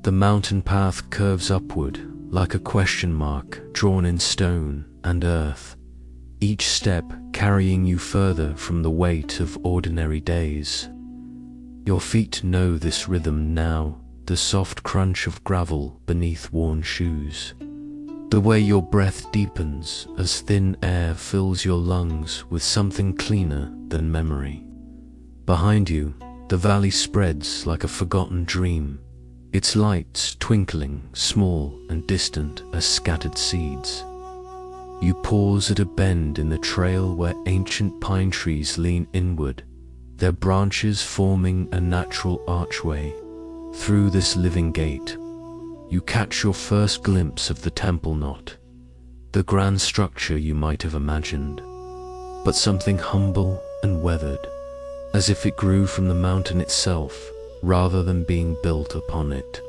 The mountain path curves upward, like a question mark drawn in stone and earth, each step carrying you further from the weight of ordinary days. Your feet know this rhythm now, the soft crunch of gravel beneath worn shoes. The way your breath deepens as thin air fills your lungs with something cleaner than memory. Behind you, the valley spreads like a forgotten dream, its lights twinkling, small and distant as scattered seeds. You pause at a bend in the trail where ancient pine trees lean inward, their branches forming a natural archway. Through this living gate, you catch your first glimpse of the temple knot, the grand structure you might have imagined, but something humble and weathered, as if it grew from the mountain itself rather than being built upon it.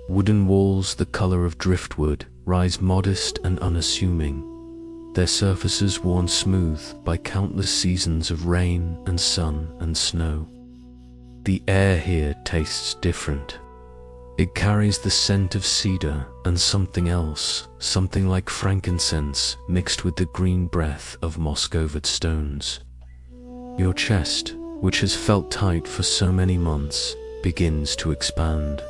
Wooden walls the color of driftwood rise modest and unassuming, their surfaces worn smooth by countless seasons of rain and sun and snow. The air here tastes different. It carries the scent of cedar and something else, something like frankincense mixed with the green breath of moss-covered stones. Your chest, which has felt tight for so many months, begins to expand.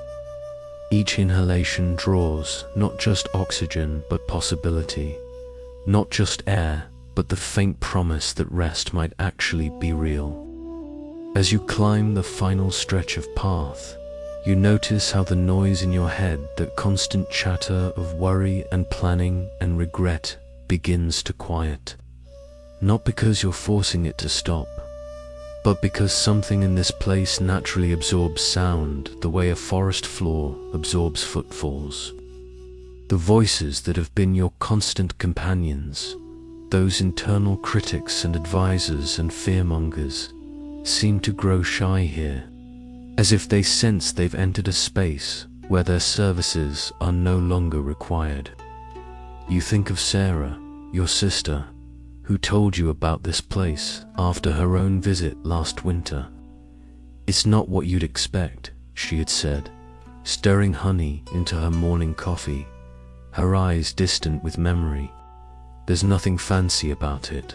Each inhalation draws not just oxygen but possibility, not just air but the faint promise that rest might actually be real. As you climb the final stretch of path, you notice how the noise in your head, that constant chatter of worry and planning and regret, begins to quiet. Not because you're forcing it to stop, but because something in this place naturally absorbs sound the way a forest floor absorbs footfalls. The voices that have been your constant companions, those internal critics and advisors and fearmongers, seem to grow shy here, as if they sense they've entered a space where their services are no longer required. You think of Sarah, your sister, who told you about this place after her own visit last winter. "It's not what you'd expect," she had said, stirring honey into her morning coffee, her eyes distant with memory. "There's nothing fancy about it.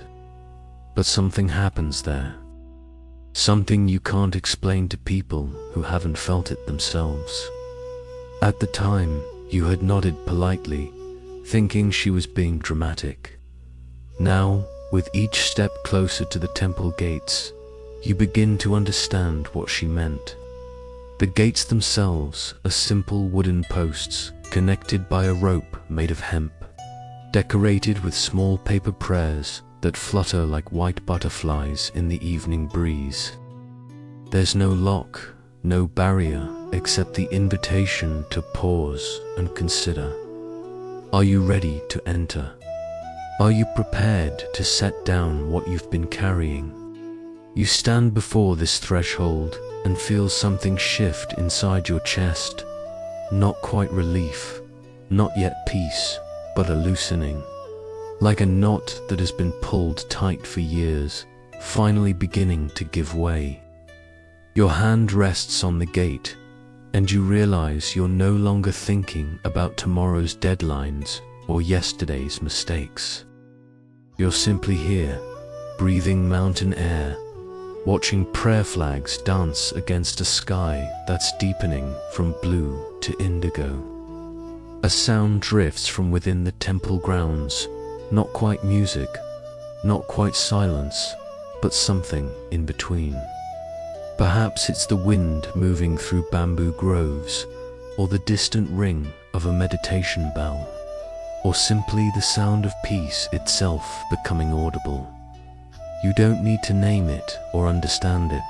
But something happens there. Something you can't explain to people who haven't felt it themselves." At the time, you had nodded politely, thinking she was being dramatic. Now, with each step closer to the temple gates, you begin to understand what she meant. The gates themselves are simple wooden posts connected by a rope made of hemp, decorated with small paper prayers that flutter like white butterflies in the evening breeze. There's no lock, no barrier, except the invitation to pause and consider. Are you ready to enter? Are you prepared to set down what you've been carrying? You stand before this threshold and feel something shift inside your chest. Not quite relief, not yet peace, but a loosening. Like a knot that has been pulled tight for years, finally beginning to give way. Your hand rests on the gate, and you realize you're no longer thinking about tomorrow's deadlines or yesterday's mistakes. You're simply here, breathing mountain air, watching prayer flags dance against a sky that's deepening from blue to indigo. A sound drifts from within the temple grounds, not quite music, not quite silence, but something in between. Perhaps it's the wind moving through bamboo groves, or the distant ring of a meditation bell, or simply the sound of peace itself becoming audible. You don't need to name it or understand it.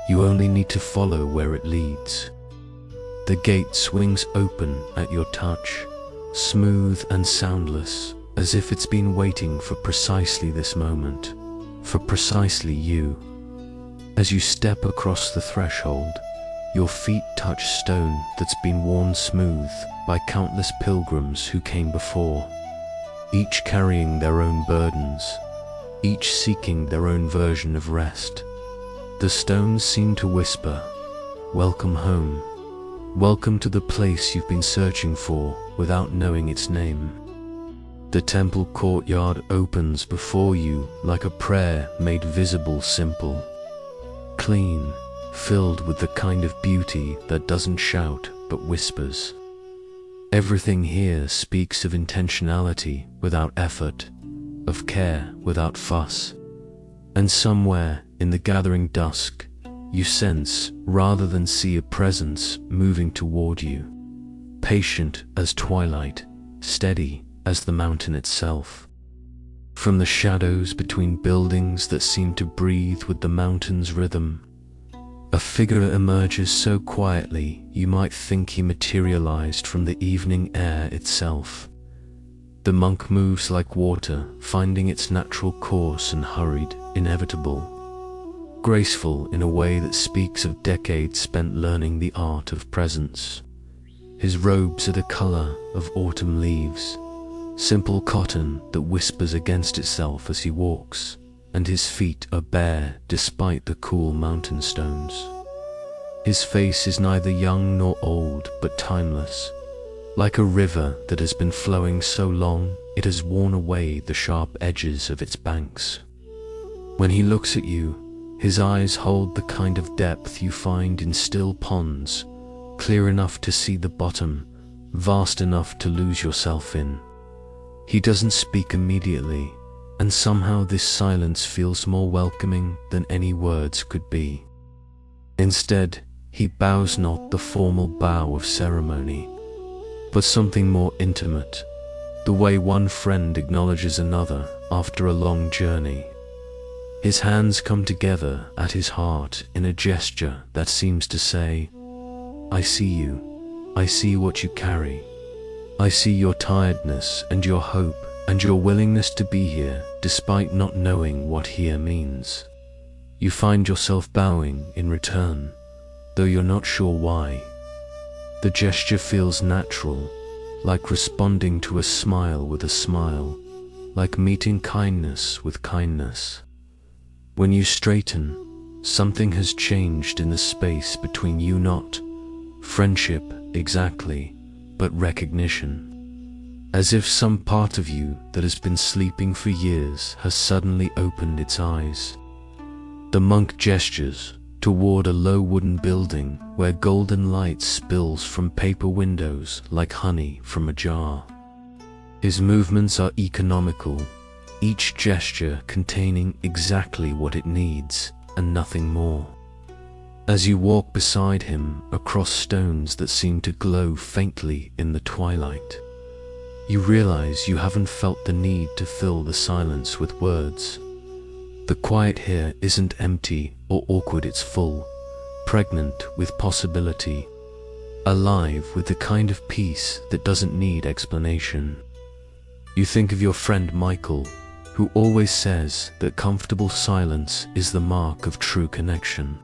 You only need to follow where it leads. The gate swings open at your touch, smooth and soundless, as if it's been waiting for precisely this moment, for precisely you. As you step across the threshold, your feet touch stone that's been worn smooth by countless pilgrims who came before, each carrying their own burdens, each seeking their own version of rest. The stones seem to whisper, "Welcome home," Welcome to the place you've been searching for without knowing its name. The temple courtyard opens before you like a prayer made visible simple. Clean, filled with the kind of beauty that doesn't shout but whispers. Everything here speaks of intentionality without effort, of care without fuss. And somewhere in the gathering dusk, you sense rather than see a presence moving toward you, patient as twilight, steady as the mountain itself. From the shadows between buildings that seem to breathe with the mountain's rhythm, a figure emerges so quietly you might think he materialized from the evening air itself. The monk moves like water, finding its natural course and hurried, inevitable. Graceful in a way that speaks of decades spent learning the art of presence. His robes are the color of autumn leaves, simple cotton that whispers against itself as he walks, and his feet are bare despite the cool mountain stones. His face is neither young nor old, but timeless, like a river that has been flowing so long it has worn away the sharp edges of its banks. When he looks at you, his eyes hold the kind of depth you find in still ponds, clear enough to see the bottom, vast enough to lose yourself in. He doesn't speak immediately, and somehow this silence feels more welcoming than any words could be. Instead, he bows not the formal bow of ceremony, but something more intimate, the way one friend acknowledges another after a long journey. His hands come together at his heart in a gesture that seems to say, I see you, I see what you carry, I see your tiredness and your hope and your willingness to be here despite not knowing what here means. You find yourself bowing in return, though you're not sure why. The gesture feels natural, like responding to a smile with a smile, like meeting kindness with kindness. When you straighten, something has changed in the space between you, not friendship exactly, but recognition. As if some part of you that has been sleeping for years has suddenly opened its eyes. The monk gestures toward a low wooden building where golden light spills from paper windows like honey from a jar. His movements are economical, each gesture containing exactly what it needs and nothing more. As you walk beside him across stones that seem to glow faintly in the twilight, you realize you haven't felt the need to fill the silence with words. The quiet here isn't empty or awkward, it's full, pregnant with possibility, alive with the kind of peace that doesn't need explanation. You think of your friend Michael, who always says that comfortable silence is the mark of true connection.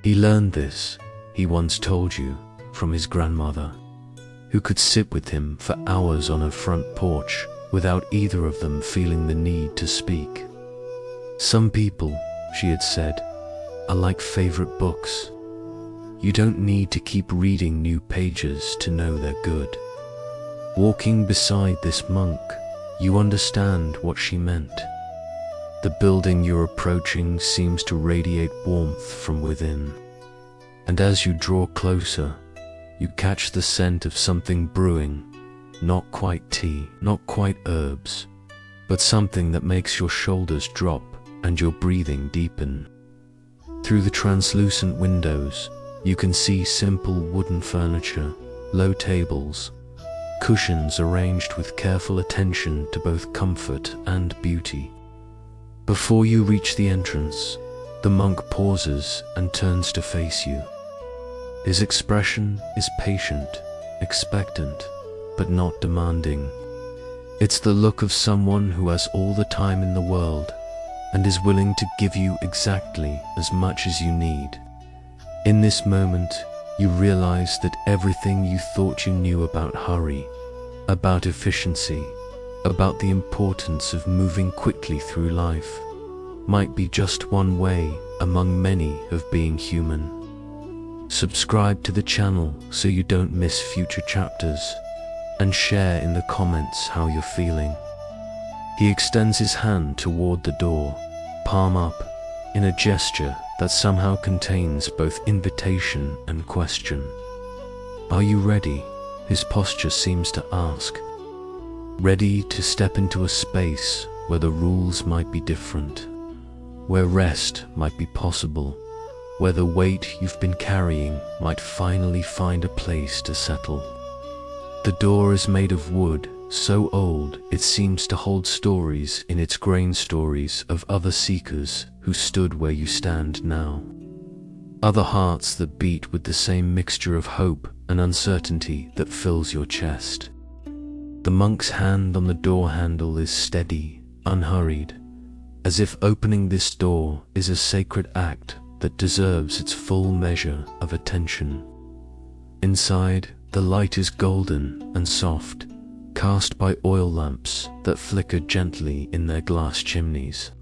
He learned this, he once told you, from his grandmother, who could sit with him for hours on her front porch without either of them feeling the need to speak. Some people, she had said, are like favorite books. You don't need to keep reading new pages to know they're good. Walking beside this monk, you understand what she meant. The building you're approaching seems to radiate warmth from within, and as you draw closer, you catch the scent of something brewing, not quite tea, not quite herbs, but something that makes your shoulders drop and your breathing deepen. Through the translucent windows, you can see simple wooden furniture, low tables, cushions arranged with careful attention to both comfort and beauty. Before you reach the entrance, the monk pauses and turns to face you. His expression is patient, expectant, but not demanding. It's the look of someone who has all the time in the world and is willing to give you exactly as much as you need. In this moment, you realize that everything you thought you knew about hurry, about efficiency, about the importance of moving quickly through life, might be just one way among many of being human. Subscribe to the channel so you don't miss future chapters, and share in the comments how you're feeling. He extends his hand toward the door, palm up, in a gesture that somehow contains both invitation and question. Are you ready? His posture seems to ask. Ready to step into a space where the rules might be different, where rest might be possible, where the weight you've been carrying might finally find a place to settle. The door is made of wood, so old it seems to hold stories in its grain, stories of other seekers who stood where you stand now. Other hearts that beat with the same mixture of hope and uncertainty that fills your chest. The monk's hand on the door handle is steady, unhurried, as if opening this door is a sacred act that deserves its full measure of attention. Inside, the light is golden and soft, cast by oil lamps that flicker gently in their glass chimneys.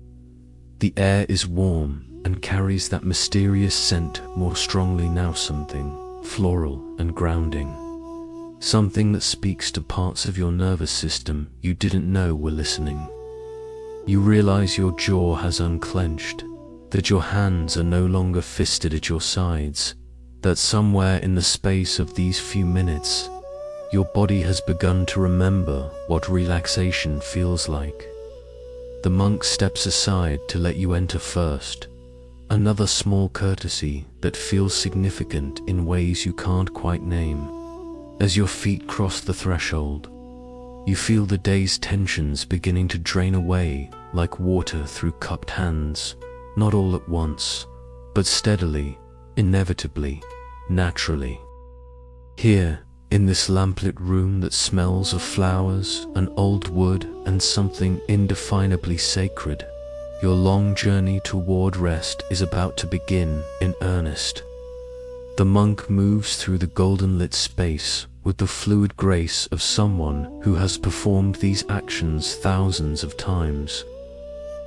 The air is warm and carries that mysterious scent more strongly now, something floral and grounding. Something that speaks to parts of your nervous system you didn't know were listening. You realize your jaw has unclenched, that your hands are no longer fisted at your sides, that somewhere in the space of these few minutes, your body has begun to remember what relaxation feels like. The monk steps aside to let you enter first, another small courtesy that feels significant in ways you can't quite name. As your feet cross the threshold, you feel the day's tensions beginning to drain away like water through cupped hands, not all at once, but steadily, inevitably, naturally. Here, in this lamplit room that smells of flowers and old wood and something indefinably sacred, your long journey toward rest is about to begin in earnest. The monk moves through the golden-lit space with the fluid grace of someone who has performed these actions thousands of times.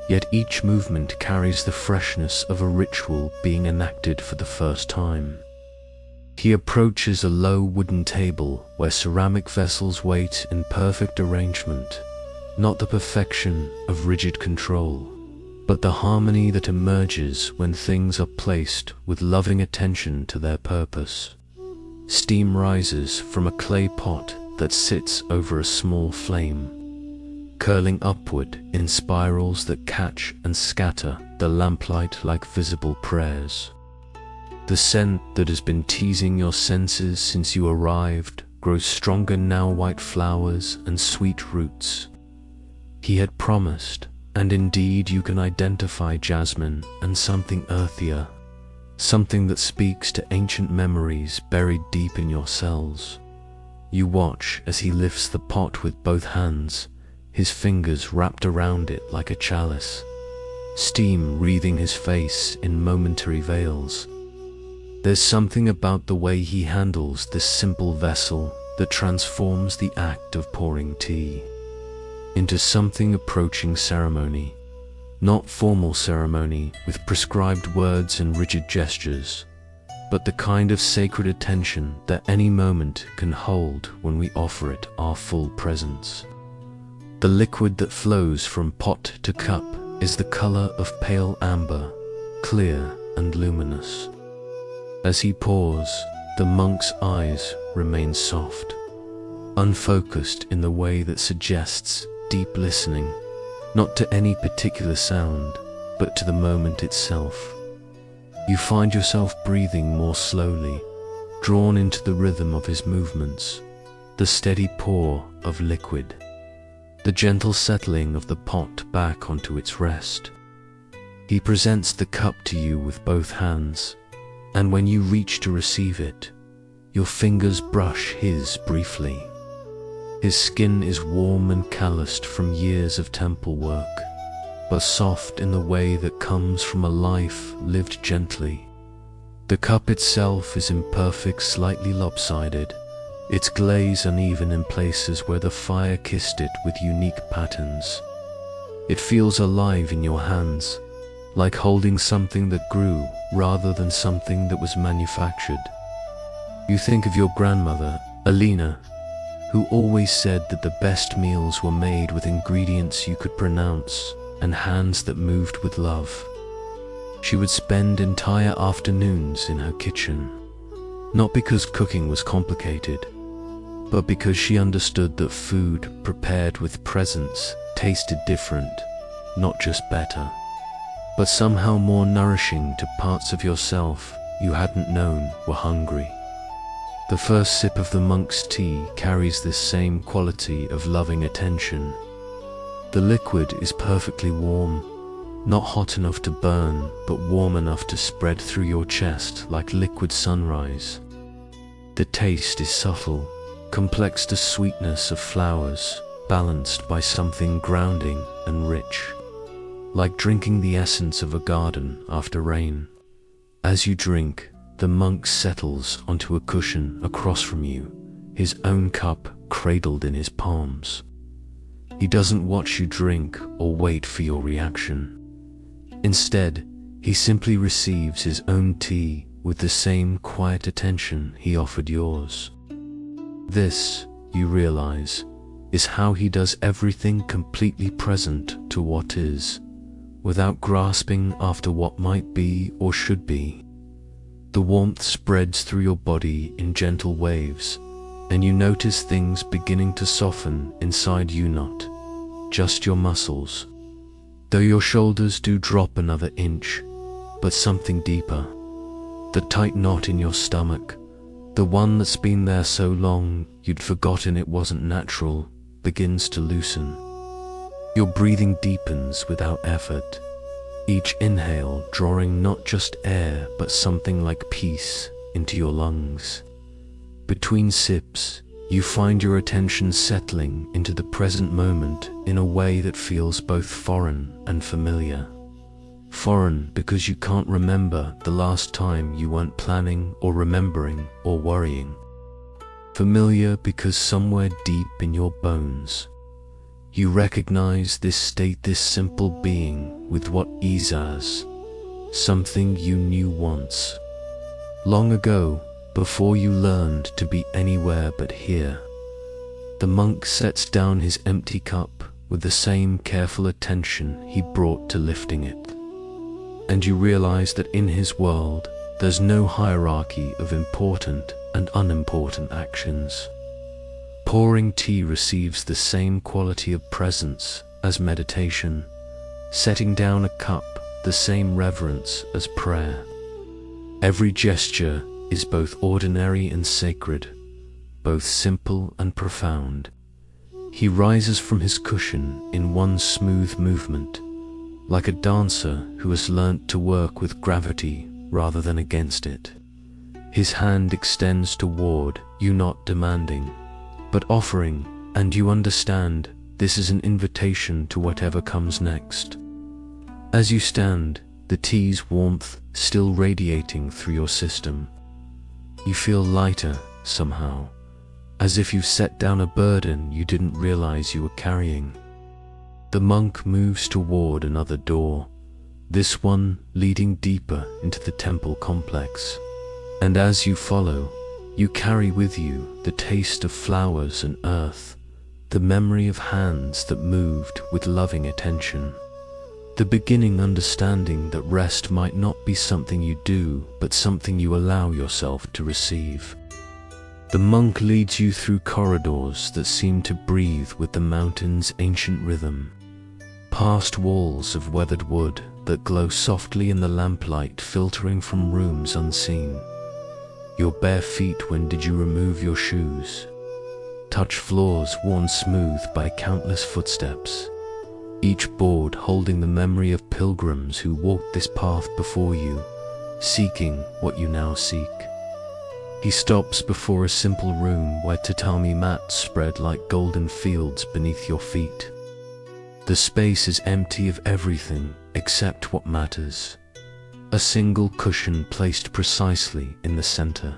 Yet each movement carries the freshness of a ritual being enacted for the first time. He approaches a low wooden table where ceramic vessels wait in perfect arrangement, not the perfection of rigid control, but the harmony that emerges when things are placed with loving attention to their purpose. Steam rises from a clay pot that sits over a small flame, curling upward in spirals that catch and scatter the lamplight like visible prayers. The scent that has been teasing your senses since you arrived grows stronger now, white flowers and sweet roots. He had promised, and indeed you can identify jasmine and something earthier, something that speaks to ancient memories buried deep in your cells. You watch as he lifts the pot with both hands, his fingers wrapped around it like a chalice, steam wreathing his face in momentary veils. There's something about the way he handles this simple vessel that transforms the act of pouring tea into something approaching ceremony, not formal ceremony with prescribed words and rigid gestures, but the kind of sacred attention that any moment can hold when we offer it our full presence. The liquid that flows from pot to cup is the color of pale amber, clear and luminous. As he pours, the monk's eyes remain soft, unfocused in the way that suggests deep listening, not to any particular sound, but to the moment itself. You find yourself breathing more slowly, drawn into the rhythm of his movements, the steady pour of liquid, the gentle settling of the pot back onto its rest. He presents the cup to you with both hands, and when you reach to receive it, your fingers brush his briefly. His skin is warm and calloused from years of temple work, but soft in the way that comes from a life lived gently. The cup itself is imperfect, slightly lopsided, its glaze uneven in places where the fire kissed it with unique patterns. It feels alive in your hands, like holding something that grew rather than something that was manufactured. You think of your grandmother, Alina, who always said that the best meals were made with ingredients you could pronounce and hands that moved with love. She would spend entire afternoons in her kitchen, not because cooking was complicated, but because she understood that food prepared with presence tasted different, not just better, but somehow more nourishing to parts of yourself you hadn't known were hungry. The first sip of the monk's tea carries this same quality of loving attention. The liquid is perfectly warm, not hot enough to burn, but warm enough to spread through your chest like liquid sunrise. The taste is subtle, complex to sweetness of flowers, balanced by something grounding and rich, like drinking the essence of a garden after rain. As you drink, the monk settles onto a cushion across from you, his own cup cradled in his palms. He doesn't watch you drink or wait for your reaction. Instead, he simply receives his own tea with the same quiet attention he offered yours. This, you realize, is how he does everything completely present to what is, without grasping after what might be or should be. The warmth spreads through your body in gentle waves, and you notice things beginning to soften inside you, not just your muscles, though your shoulders do drop another inch, but something deeper. The tight knot in your stomach, the one that's been there so long you'd forgotten it wasn't natural, begins to loosen. Your breathing deepens without effort, each inhale drawing not just air but something like peace into your lungs. Between sips, you find your attention settling into the present moment in a way that feels both foreign and familiar. Foreign because you can't remember the last time you weren't planning or remembering or worrying. Familiar because somewhere deep in your bones, you recognize this state, this simple being with what ease as something you knew once, long ago, before you learned to be anywhere but here. The monk sets down his empty cup with the same careful attention he brought to lifting it. And you realize that in his world, there's no hierarchy of important and unimportant actions. Pouring tea receives the same quality of presence as meditation, setting down a cup the same reverence as prayer. Every gesture is both ordinary and sacred, both simple and profound. He rises from his cushion in one smooth movement, like a dancer who has learnt to work with gravity rather than against it. His hand extends toward you, not demanding, but offering, and you understand this is an invitation to whatever comes next. As you stand, the tea's warmth still radiating through your system, you feel lighter somehow, as if you've set down a burden you didn't realize you were carrying. The monk moves toward another door, this one leading deeper into the temple complex, and as you follow, you carry with you the taste of flowers and earth, the memory of hands that moved with loving attention, the beginning understanding that rest might not be something you do, but something you allow yourself to receive. The monk leads you through corridors that seem to breathe with the mountain's ancient rhythm, past walls of weathered wood that glow softly in the lamplight filtering from rooms unseen. Your bare feet, when did you remove your shoes? Touch floors worn smooth by countless footsteps, each board holding the memory of pilgrims who walked this path before you, seeking what you now seek. He stops before a simple room where tatami mats spread like golden fields beneath your feet. The space is empty of everything except what matters. A single cushion placed precisely in the center.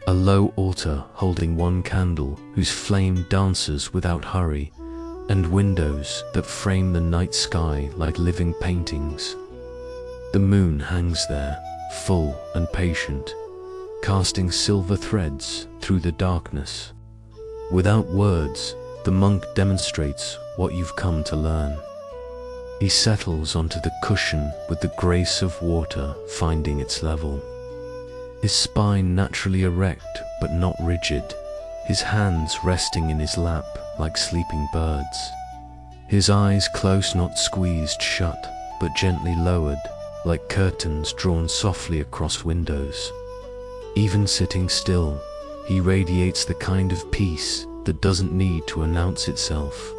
A low altar holding one candle whose flame dances without hurry, and windows that frame the night sky like living paintings. The moon hangs there, full and patient, casting silver threads through the darkness. Without words, the monk demonstrates what you've come to learn. He settles onto the cushion with the grace of water finding its level. His spine naturally erect but not rigid, his hands resting in his lap like sleeping birds. His eyes close, not squeezed shut, but gently lowered, like curtains drawn softly across windows. Even sitting still, he radiates the kind of peace that doesn't need to announce itself.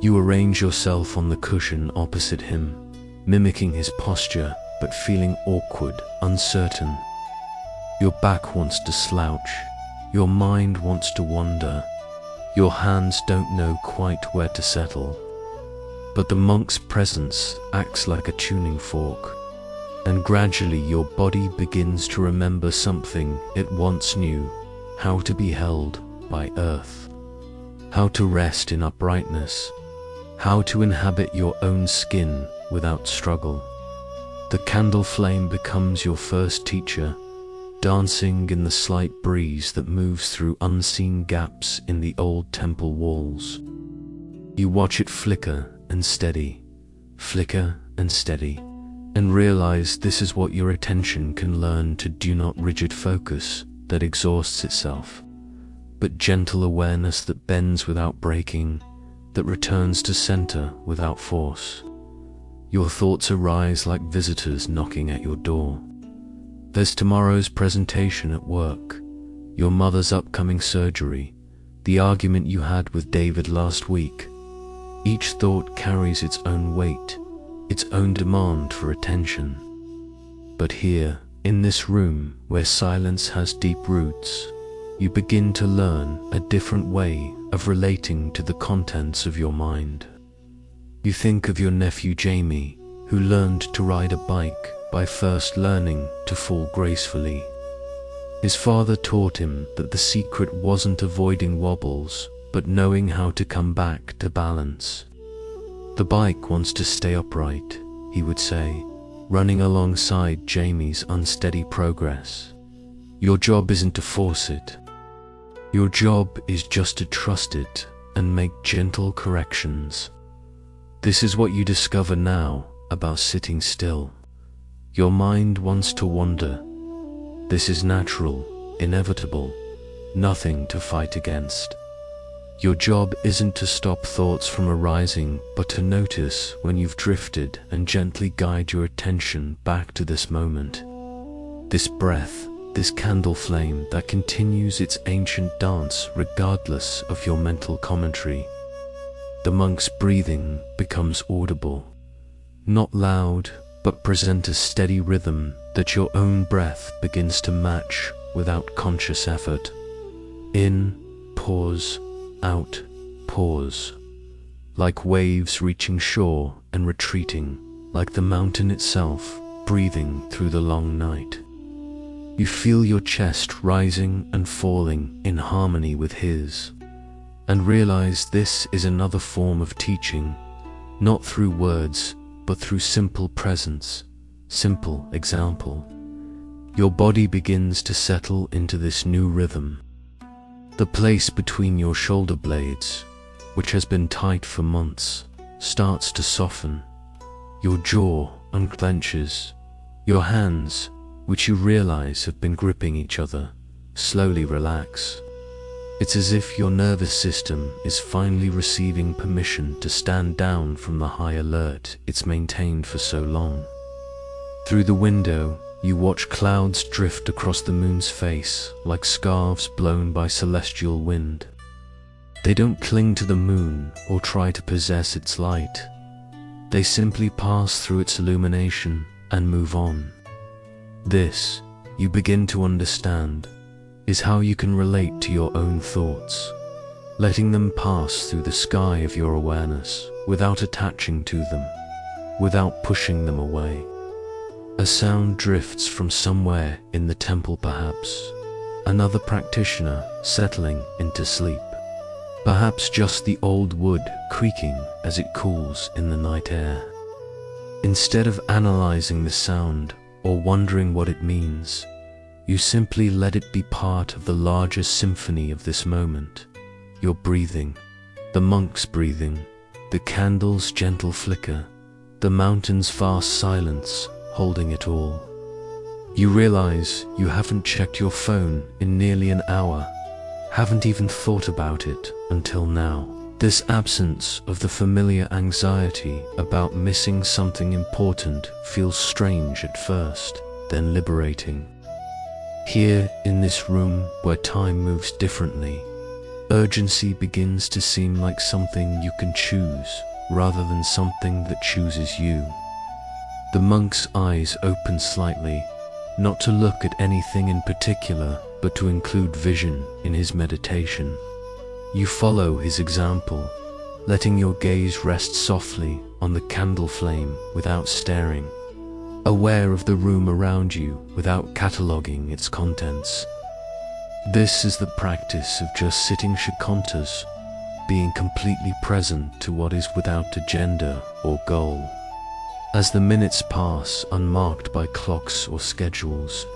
You arrange yourself on the cushion opposite him, mimicking his posture but feeling awkward, uncertain. Your back wants to slouch, your mind wants to wander, your hands don't know quite where to settle. But the monk's presence acts like a tuning fork, and gradually your body begins to remember something it once knew: how to be held by earth, how to rest in uprightness, how to inhabit your own skin without struggle. The candle flame becomes your first teacher, dancing in the slight breeze that moves through unseen gaps in the old temple walls. You watch it flicker and steady, and realize this is what your attention can learn to do: not rigid focus that exhausts itself, but gentle awareness that bends without breaking, that returns to center without force. Your thoughts arise like visitors knocking at your door. There's tomorrow's presentation at work, your mother's upcoming surgery, the argument you had with David last week. Each thought carries its own weight, its own demand for attention. But here, in this room where silence has deep roots, you begin to learn a different way of relating to the contents of your mind. You think of your nephew Jamie, who learned to ride a bike by first learning to fall gracefully. His father taught him that the secret wasn't avoiding wobbles, but knowing how to come back to balance. The bike wants to stay upright, he would say, running alongside Jamie's unsteady progress. Your job isn't to force it. Your job is just to trust it and make gentle corrections. This is what you discover now about sitting still. Your mind wants to wander. This is natural, inevitable, nothing to fight against. Your job isn't to stop thoughts from arising, but to notice when you've drifted and gently guide your attention back to this moment. This breath, this candle flame that continues its ancient dance regardless of your mental commentary. The monk's breathing becomes audible, not loud, but present a steady rhythm that your own breath begins to match without conscious effort. In, pause, out, pause. Like waves reaching shore and retreating, like the mountain itself breathing through the long night. You feel your chest rising and falling in harmony with his, and realize this is another form of teaching, not through words, but through simple presence, simple example. Your body begins to settle into this new rhythm. The place between your shoulder blades, which has been tight for months, starts to soften. Your jaw unclenches. Your hands, which you realize have been gripping each other, slowly relax. It's as if your nervous system is finally receiving permission to stand down from the high alert it's maintained for so long. Through the window, you watch clouds drift across the moon's face like scarves blown by celestial wind. They don't cling to the moon or try to possess its light. They simply pass through its illumination and move on. This, you begin to understand, is how you can relate to your own thoughts, letting them pass through the sky of your awareness without attaching to them, without pushing them away. A sound drifts from somewhere in the temple perhaps, another practitioner settling into sleep, perhaps just the old wood creaking as it cools in the night air. Instead of analyzing the sound or wondering what it means, you simply let it be part of the larger symphony of this moment. Your breathing, the monk's breathing, the candle's gentle flicker, the mountain's vast silence holding it all. You realize you haven't checked your phone in nearly an hour, haven't even thought about it until now. This absence of the familiar anxiety about missing something important feels strange at first, then liberating. Here, in this room where time moves differently, urgency begins to seem like something you can choose, rather than something that chooses you. The monk's eyes open slightly, not to look at anything in particular, but to include vision in his meditation. You follow his example, letting your gaze rest softly on the candle flame without staring, aware of the room around you without cataloguing its contents. This is the practice of just sitting shikantas, being completely present to what is without agenda or goal. As the minutes pass unmarked by clocks or schedules,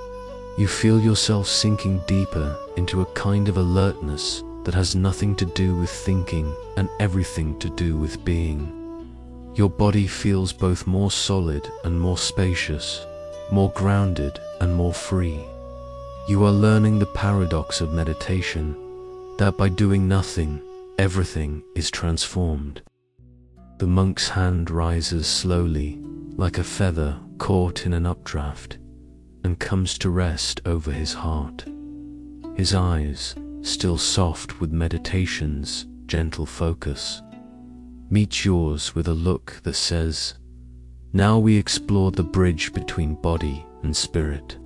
you feel yourself sinking deeper into a kind of alertness that has nothing to do with thinking and everything to do with being. Your body feels both more solid and more spacious, more grounded and more free. You are learning the paradox of meditation, that by doing nothing, everything is transformed. The monk's hand rises slowly, like a feather caught in an updraft, and comes to rest over his heart. His eyes, still soft with meditation's gentle focus, meet yours with a look that says, "Now we explore the bridge between body and spirit,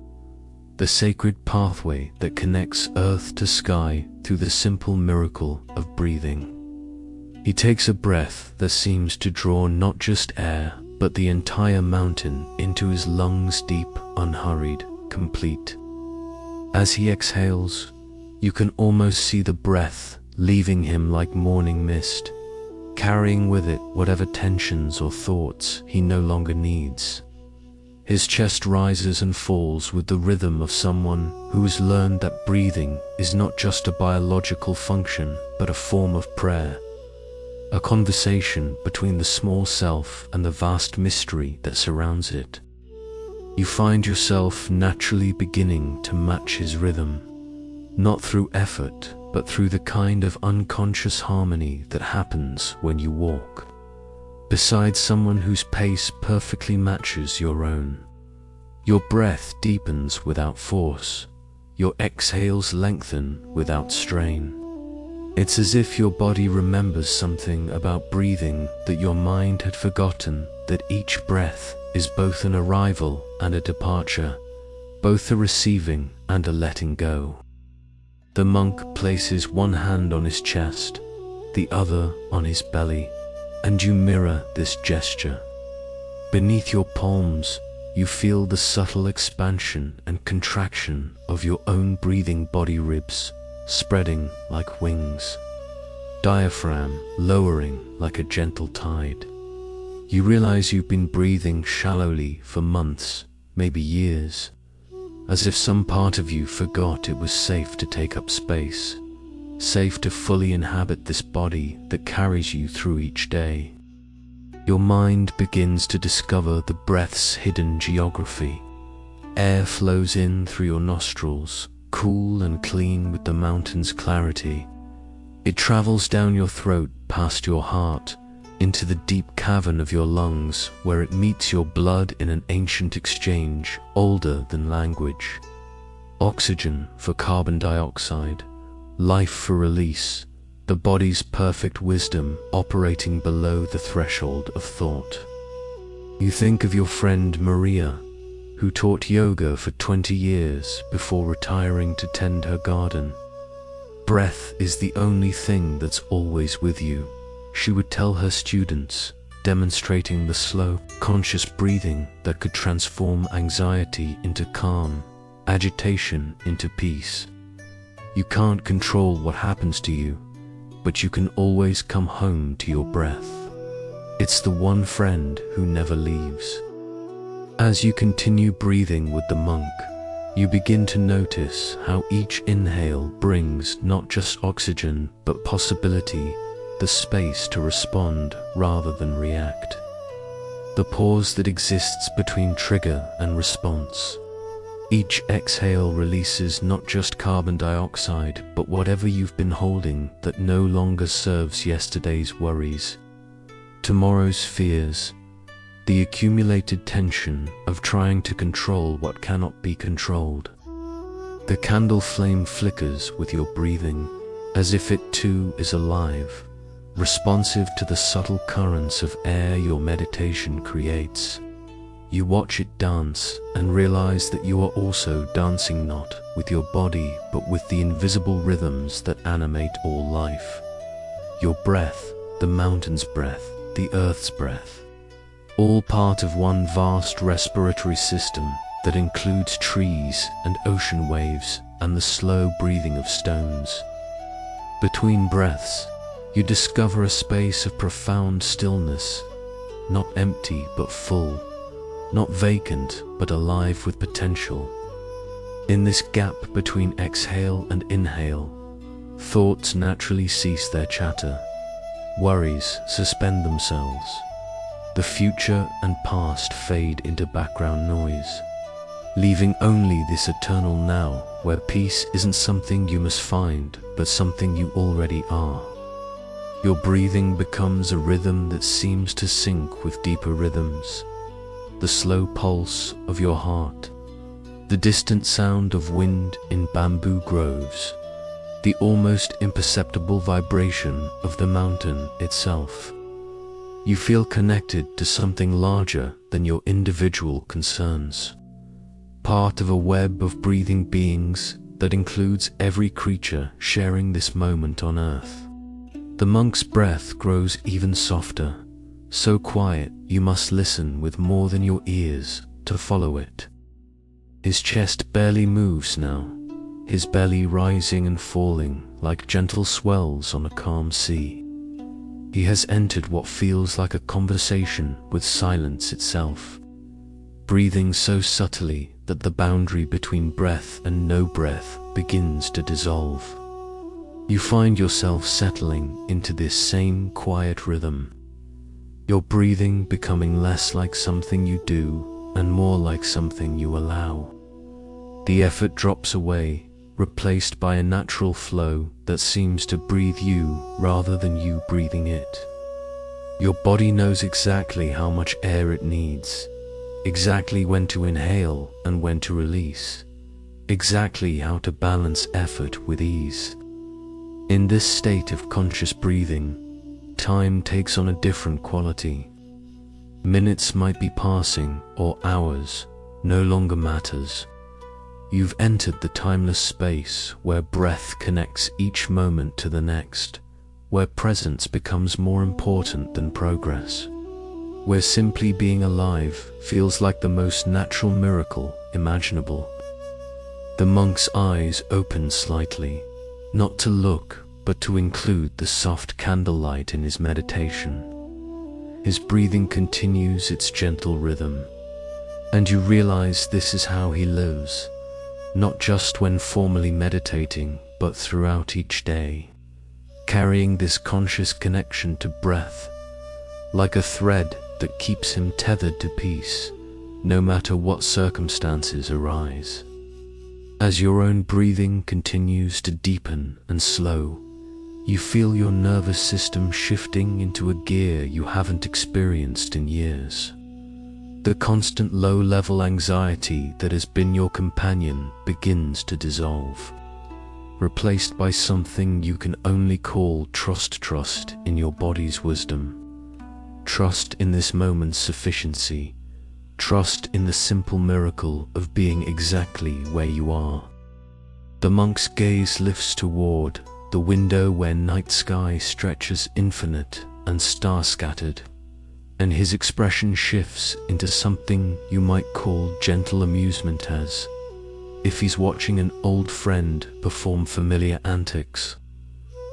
the sacred pathway that connects earth to sky through the simple miracle of breathing." He takes a breath that seems to draw not just air, but the entire mountain into his lungs, deep, unhurried, complete. As he exhales, you can almost see the breath leaving him like morning mist, carrying with it whatever tensions or thoughts he no longer needs. His chest rises and falls with the rhythm of someone who has learned that breathing is not just a biological function, but a form of prayer, a conversation between the small self and the vast mystery that surrounds it. You find yourself naturally beginning to match his rhythm, not through effort, but through the kind of unconscious harmony that happens when you walk beside someone whose pace perfectly matches your own. Your breath deepens without force, your exhales lengthen without strain. It's as if your body remembers something about breathing that your mind had forgotten, that each breath is both an arrival and a departure, both a receiving and a letting go. The monk places one hand on his chest, the other on his belly, and you mirror this gesture. Beneath your palms, you feel the subtle expansion and contraction of your own breathing body, ribs spreading like wings, diaphragm lowering like a gentle tide. You realize you've been breathing shallowly for months, maybe years, as if some part of you forgot it was safe to take up space, safe to fully inhabit this body that carries you through each day. Your mind begins to discover the breath's hidden geography. Air flows in through your nostrils, cool and clean with the mountain's clarity. It travels down your throat, past your heart, into the deep cavern of your lungs, where it meets your blood in an ancient exchange older than language. Oxygen for carbon dioxide, life for release, the body's perfect wisdom operating below the threshold of thought. You think of your friend Maria, who taught yoga for 20 years before retiring to tend her garden. Breath is the only thing that's always with you, she would tell her students, demonstrating the slow, conscious breathing that could transform anxiety into calm, agitation into peace. You can't control what happens to you, but you can always come home to your breath. It's the one friend who never leaves. As you continue breathing with the monk, you begin to notice how each inhale brings not just oxygen but possibility, the space to respond rather than react. The pause that exists between trigger and response. Each exhale releases not just carbon dioxide but whatever you've been holding that no longer serves yesterday's worries, tomorrow's fears, the accumulated tension of trying to control what cannot be controlled. The candle flame flickers with your breathing, as if it too is alive, responsive to the subtle currents of air your meditation creates. You watch it dance and realize that you are also dancing not with your body but with the invisible rhythms that animate all life. Your breath, the mountain's breath, the earth's breath, all part of one vast respiratory system that includes trees and ocean waves and the slow breathing of stones. Between breaths, you discover a space of profound stillness, not empty but full, not vacant but alive with potential. In this gap between exhale and inhale, thoughts naturally cease their chatter, worries suspend themselves. The future and past fade into background noise, leaving only this eternal now where peace isn't something you must find but something you already are. Your breathing becomes a rhythm that seems to sync with deeper rhythms, the slow pulse of your heart, the distant sound of wind in bamboo groves, the almost imperceptible vibration of the mountain itself. You feel connected to something larger than your individual concerns, part of a web of breathing beings that includes every creature sharing this moment on earth. The monk's breath grows even softer, so quiet you must listen with more than your ears to follow it. His chest barely moves now, his belly rising and falling like gentle swells on a calm sea. He has entered what feels like a conversation with silence itself, breathing so subtly that the boundary between breath and no breath begins to dissolve. You find yourself settling into this same quiet rhythm, your breathing becoming less like something you do and more like something you allow. The effort drops away, replaced by a natural flow that seems to breathe you rather than you breathing it. Your body knows exactly how much air it needs, exactly when to inhale and when to release, exactly how to balance effort with ease. In this state of conscious breathing, time takes on a different quality. Minutes might be passing, or hours no longer matters. You've entered the timeless space where breath connects each moment to the next, where presence becomes more important than progress, where simply being alive feels like the most natural miracle imaginable. The monk's eyes open slightly, not to look, but to include the soft candlelight in his meditation. His breathing continues its gentle rhythm, and you realize this is how he lives, not just when formally meditating, but throughout each day, carrying this conscious connection to breath, like a thread that keeps him tethered to peace, no matter what circumstances arise. As your own breathing continues to deepen and slow, you feel your nervous system shifting into a gear you haven't experienced in years. The constant low-level anxiety that has been your companion begins to dissolve, replaced by something you can only call trust in your body's wisdom. Trust in this moment's sufficiency. Trust in the simple miracle of being exactly where you are. The monk's gaze lifts toward the window where night sky stretches infinite and star-scattered, and his expression shifts into something you might call gentle amusement, as if he's watching an old friend perform familiar antics.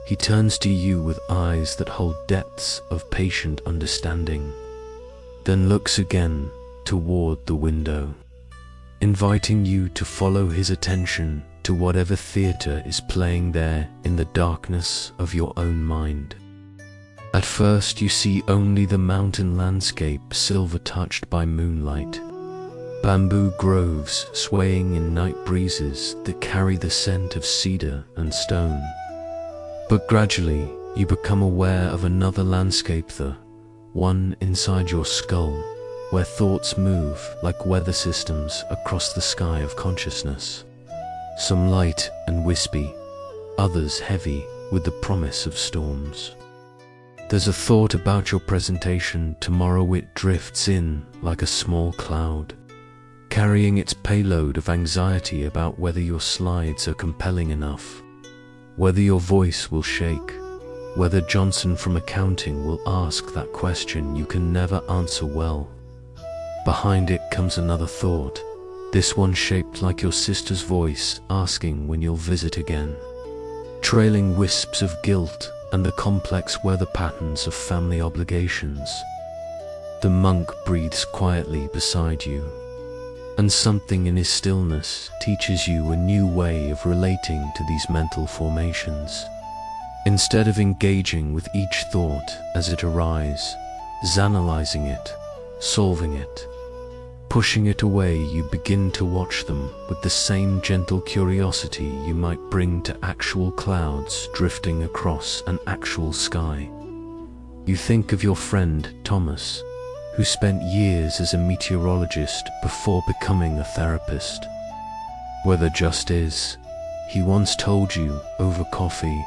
He turns to you with eyes that hold depths of patient understanding, then looks again toward the window, inviting you to follow his attention to whatever theater is playing there in the darkness of your own mind. At first you see only the mountain landscape silver-touched by moonlight, bamboo groves swaying in night breezes that carry the scent of cedar and stone. But gradually you become aware of another landscape, the one inside your skull, where thoughts move like weather systems across the sky of consciousness. Some light and wispy, others heavy with the promise of storms. There's a thought about your presentation tomorrow. It drifts in like a small cloud, carrying its payload of anxiety about whether your slides are compelling enough, whether your voice will shake, whether Johnson from accounting will ask that question you can never answer well. Behind it comes another thought, this one shaped like your sister's voice asking when you'll visit again, trailing wisps of guilt and the complex weather patterns of family obligations. The monk breathes quietly beside you, and something in his stillness teaches you a new way of relating to these mental formations. Instead of engaging with each thought as it arises, analyzing it, solving it, pushing it away, you begin to watch them with the same gentle curiosity you might bring to actual clouds drifting across an actual sky. You think of your friend Thomas, who spent years as a meteorologist before becoming a therapist. Whether just is, he once told you over coffee,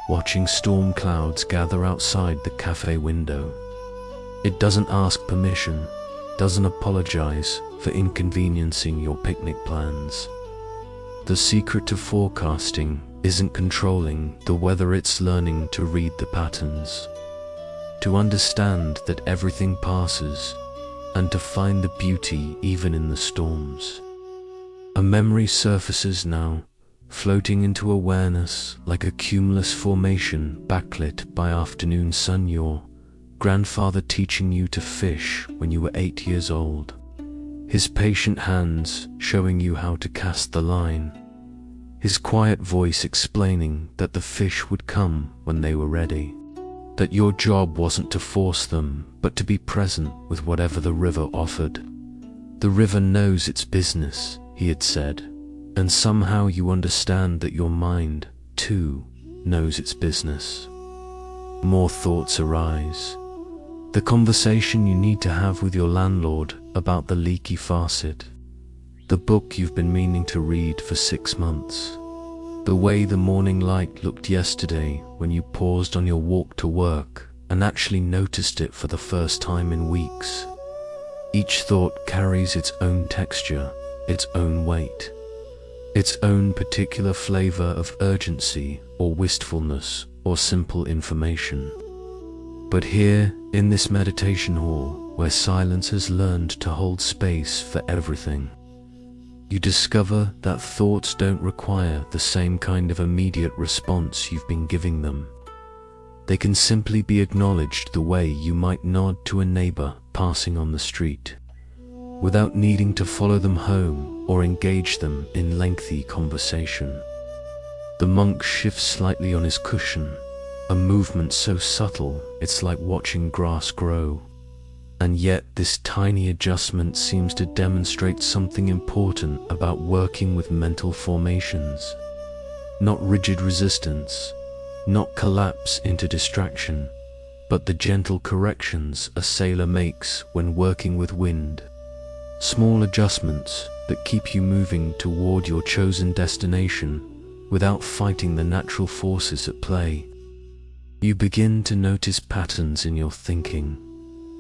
watching storm clouds gather outside the cafe window. It doesn't ask permission, doesn't apologize for inconveniencing your picnic plans. The secret to forecasting isn't controlling the weather, it's learning to read the patterns, to understand that everything passes, and to find the beauty even in the storms. A memory surfaces now, floating into awareness like a cumulus formation backlit by afternoon sun. Your grandfather teaching you to fish when you were 8 years old, his patient hands showing you how to cast the line, his quiet voice explaining that the fish would come when they were ready, that your job wasn't to force them, but to be present with whatever the river offered. The river knows its business, he had said, and somehow you understand that your mind, too, knows its business. More thoughts arise. The conversation you need to have with your landlord about the leaky faucet, the book you've been meaning to read for 6 months, the way the morning light looked yesterday when you paused on your walk to work and actually noticed it for the first time in weeks. Each thought carries its own texture, its own weight, its own particular flavor of urgency or wistfulness or simple information. But here, in this meditation hall, where silence has learned to hold space for everything, you discover that thoughts don't require the same kind of immediate response you've been giving them. They can simply be acknowledged the way you might nod to a neighbor passing on the street, without needing to follow them home or engage them in lengthy conversation. The monk shifts slightly on his cushion, a movement so subtle it's like watching grass grow. And yet this tiny adjustment seems to demonstrate something important about working with mental formations. Not rigid resistance, not collapse into distraction, but the gentle corrections a sailor makes when working with wind. Small adjustments that keep you moving toward your chosen destination without fighting the natural forces at play. You begin to notice patterns in your thinking,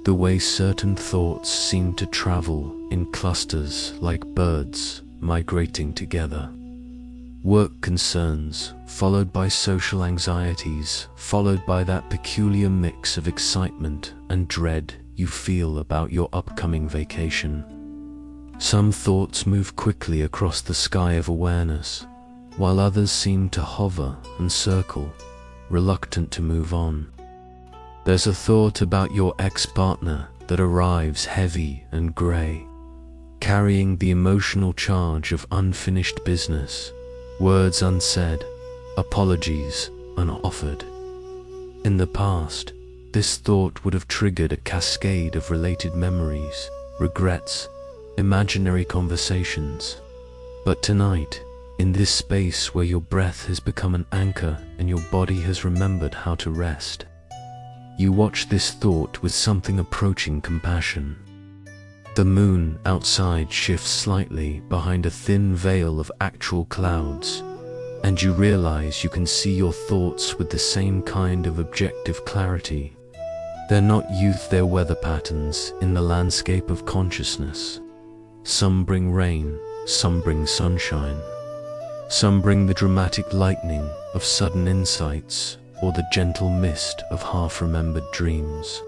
the way certain thoughts seem to travel in clusters like birds migrating together. Work concerns, followed by social anxieties, followed by that peculiar mix of excitement and dread you feel about your upcoming vacation. Some thoughts move quickly across the sky of awareness, while others seem to hover and circle, reluctant to move on. There's a thought about your ex-partner that arrives heavy and grey, carrying the emotional charge of unfinished business, words unsaid, apologies unoffered. In the past, this thought would have triggered a cascade of related memories, regrets, imaginary conversations. But tonight, in this space where your breath has become an anchor and your body has remembered how to rest, you watch this thought with something approaching compassion. The moon outside shifts slightly behind a thin veil of actual clouds, and you realize you can see your thoughts with the same kind of objective clarity. They're not youth, they're weather patterns in the landscape of consciousness. Some bring rain, some bring sunshine. Some bring the dramatic lightning of sudden insights or the gentle mist of half-remembered dreams.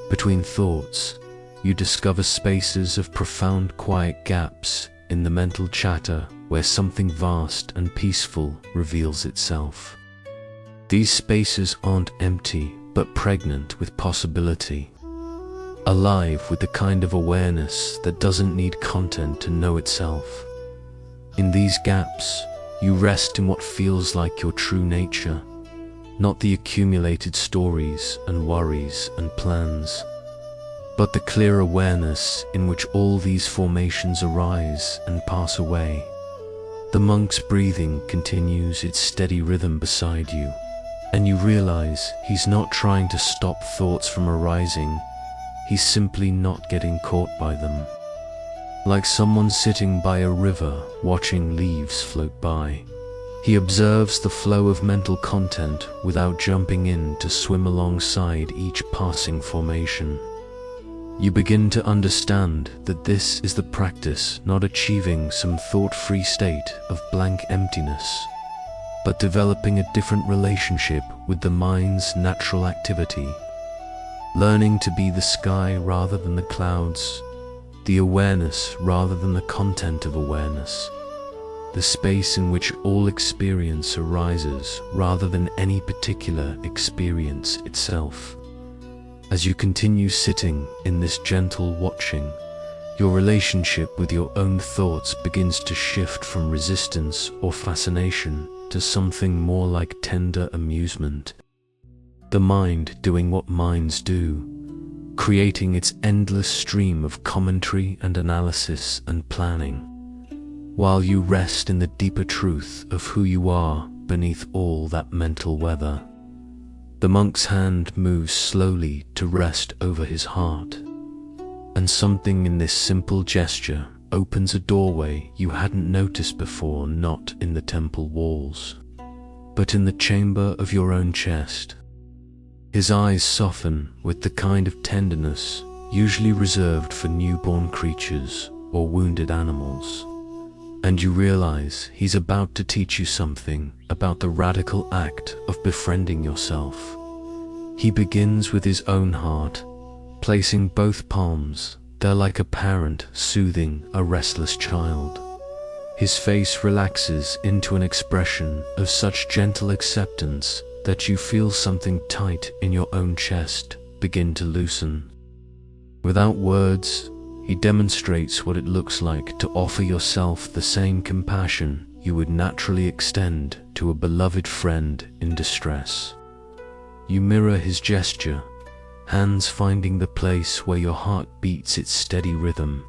Between thoughts, you discover spaces of profound quiet gaps in the mental chatter where something vast and peaceful reveals itself. These spaces aren't empty, but pregnant with possibility, alive with the kind of awareness that doesn't need content to know itself. In these gaps, you rest in what feels like your true nature, not the accumulated stories and worries and plans, but the clear awareness in which all these formations arise and pass away. The monk's breathing continues its steady rhythm beside you, and you realize he's not trying to stop thoughts from arising, he's simply not getting caught by them. Like someone sitting by a river watching leaves float by, he observes the flow of mental content without jumping in to swim alongside each passing formation. You begin to understand that this is the practice, not achieving some thought-free state of blank emptiness, but developing a different relationship with the mind's natural activity, learning to be the sky rather than the clouds, the awareness rather than the content of awareness, the space in which all experience arises rather than any particular experience itself. As you continue sitting in this gentle watching, your relationship with your own thoughts begins to shift from resistance or fascination to something more like tender amusement. The mind doing what minds do, creating its endless stream of commentary and analysis and planning, while you rest in the deeper truth of who you are beneath all that mental weather. The monk's hand moves slowly to rest over his heart, and something in this simple gesture opens a doorway you hadn't noticed before, not in the temple walls, but in the chamber of your own chest. His eyes soften with the kind of tenderness usually reserved for newborn creatures or wounded animals, and you realize he's about to teach you something about the radical act of befriending yourself. He begins with his own heart, placing both palms there like a parent soothing a restless child. His face relaxes into an expression of such gentle acceptance that you feel something tight in your own chest begin to loosen. Without words, he demonstrates what it looks like to offer yourself the same compassion you would naturally extend to a beloved friend in distress. You mirror his gesture, hands finding the place where your heart beats its steady rhythm,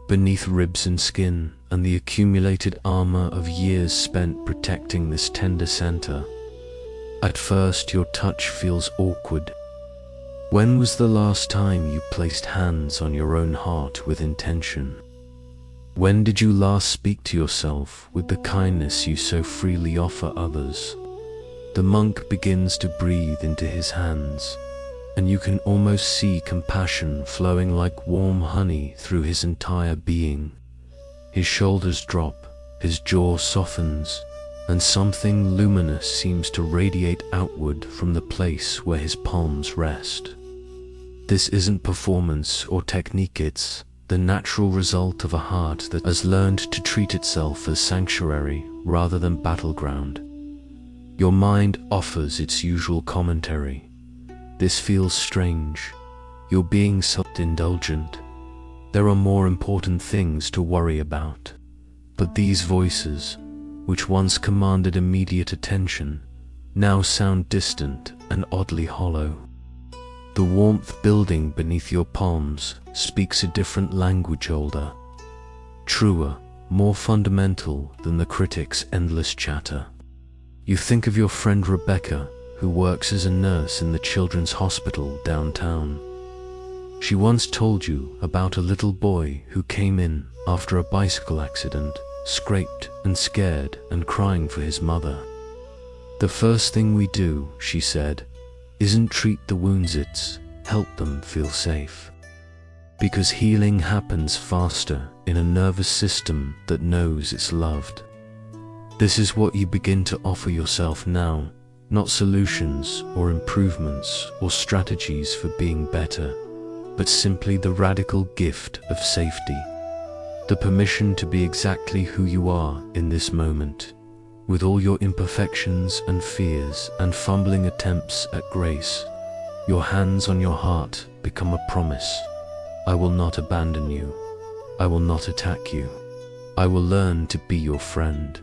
beneath ribs and skin and the accumulated armor of years spent protecting this tender center. At first, your touch feels awkward. When was the last time you placed hands on your own heart with intention? When did you last speak to yourself with the kindness you so freely offer others? The monk begins to breathe into his hands, and you can almost see compassion flowing like warm honey through his entire being. His shoulders drop, his jaw softens, and something luminous seems to radiate outward from the place where his palms rest. This isn't performance or technique, it's the natural result of a heart that has learned to treat itself as sanctuary rather than battleground. Your mind offers its usual commentary. This feels strange. You're being self-indulgent. There are more important things to worry about. But these voices, which once commanded immediate attention, now sound distant and oddly hollow. The warmth building beneath your palms speaks a different language, older, truer, more fundamental than the critic's endless chatter. You think of your friend Rebecca, who works as a nurse in the children's hospital downtown. She once told you about a little boy who came in after a bicycle accident, scraped and scared and crying for his mother. The first thing we do, she said, isn't treat the wounds, it's help them feel safe. Because healing happens faster in a nervous system that knows it's loved. This is what you begin to offer yourself now, not solutions or improvements or strategies for being better, but simply the radical gift of safety, the permission to be exactly who you are in this moment, with all your imperfections and fears and fumbling attempts at grace. Your hands on your heart become a promise. I will not abandon you. I will not attack you. I will learn to be your friend.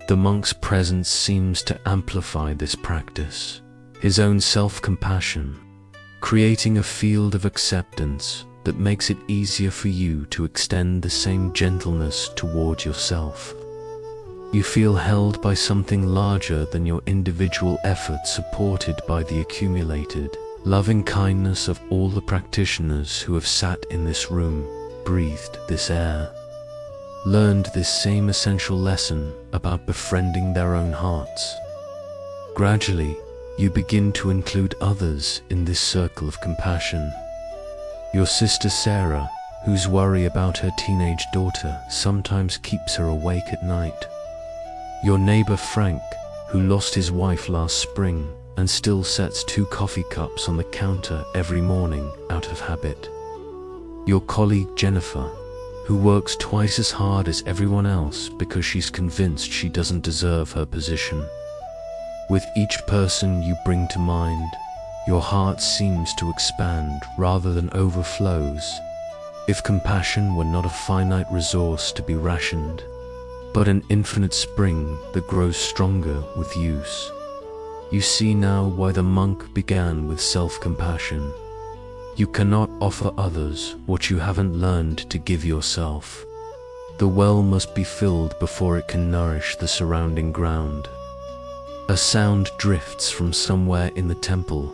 The monk's presence seems to amplify this practice, his own self-compassion, creating a field of acceptance that makes it easier for you to extend the same gentleness toward yourself. You feel held by something larger than your individual effort, supported by the accumulated loving kindness of all the practitioners who have sat in this room, breathed this air, learned this same essential lesson about befriending their own hearts. Gradually, you begin to include others in this circle of compassion. Your sister Sarah, whose worry about her teenage daughter sometimes keeps her awake at night. Your neighbor Frank, who lost his wife last spring and still sets 2 coffee cups on the counter every morning out of habit. Your colleague Jennifer, who works twice as hard as everyone else because she's convinced she doesn't deserve her position. With each person you bring to mind, your heart seems to expand rather than overflows. If compassion were not a finite resource to be rationed, but an infinite spring that grows stronger with use. You see now why the monk began with self-compassion. You cannot offer others what you haven't learned to give yourself. The well must be filled before it can nourish the surrounding ground. A sound drifts from somewhere in the temple,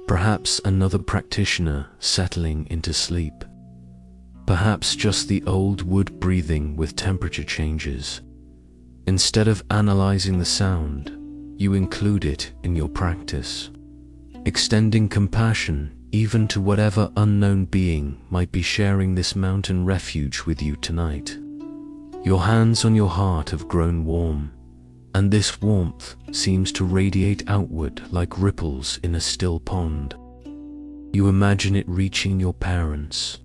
perhaps another practitioner settling into sleep. Perhaps just the old wood breathing with temperature changes. Instead of analyzing the sound, you include it in your practice, extending compassion even to whatever unknown being might be sharing this mountain refuge with you tonight. Your hands on your heart have grown warm, and this warmth seems to radiate outward like ripples in a still pond. You imagine it reaching your parents,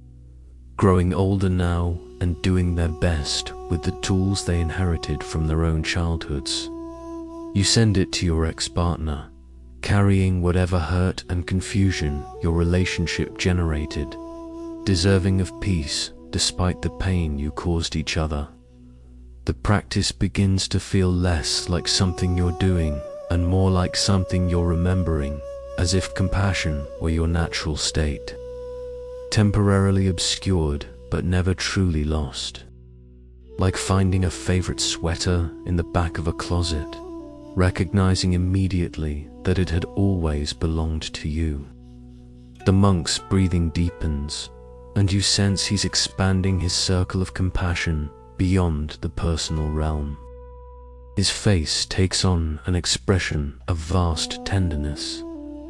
growing older now and doing their best with the tools they inherited from their own childhoods. You send it to your ex-partner, carrying whatever hurt and confusion your relationship generated, deserving of peace despite the pain you caused each other. The practice begins to feel less like something you're doing and more like something you're remembering, as if compassion were your natural state, temporarily obscured but never truly lost. Like finding a favorite sweater in the back of a closet, recognizing immediately that it had always belonged to you. The monk's breathing deepens, and you sense he's expanding his circle of compassion beyond the personal realm. His face takes on an expression of vast tenderness,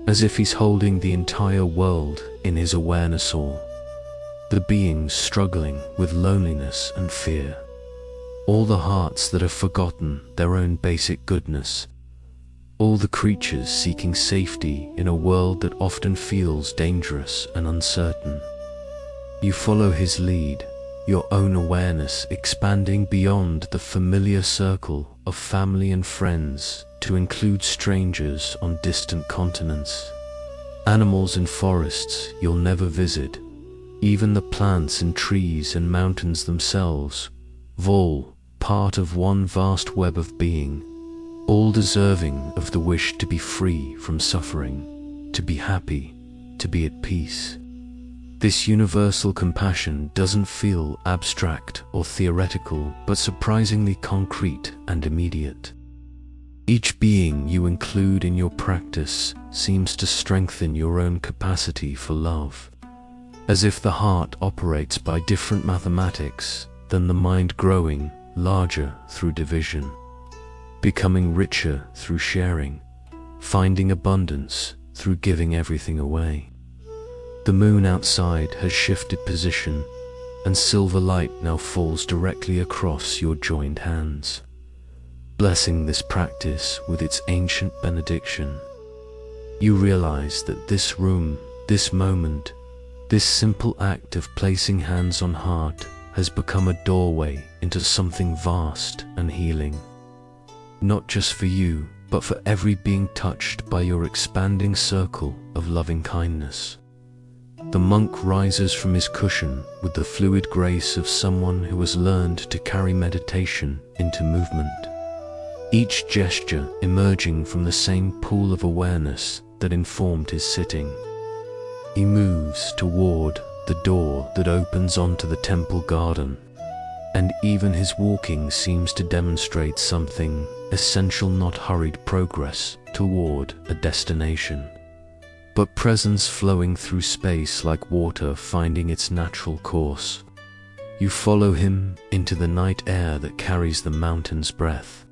as if he's holding the entire world in his awareness, all the beings struggling with loneliness and fear, all the hearts that have forgotten their own basic goodness, all the creatures seeking safety in a world that often feels dangerous and uncertain. You follow his lead, your own awareness expanding beyond the familiar circle of family and friends to include strangers on distant continents, animals in forests you'll never visit, even the plants and trees and mountains themselves, all part of one vast web of being, all deserving of the wish to be free from suffering, to be happy, to be at peace. This universal compassion doesn't feel abstract or theoretical, but surprisingly concrete and immediate. Each being you include in your practice seems to strengthen your own capacity for love, as if the heart operates by different mathematics than the mind, growing larger through division, becoming richer through sharing, finding abundance through giving everything away. The moon outside has shifted position, and silver light now falls directly across your joined hands, blessing this practice with its ancient benediction. You realize that this room, this moment, this simple act of placing hands on heart has become a doorway into something vast and healing, not just for you, but for every being touched by your expanding circle of loving kindness. The monk rises from his cushion with the fluid grace of someone who has learned to carry meditation into movement, each gesture emerging from the same pool of awareness that informed his sitting. He moves toward the door that opens onto the temple garden, and even his walking seems to demonstrate something essential, not hurried progress toward a destination, but presence flowing through space like water finding its natural course. You follow him into the night air that carries the mountain's breath,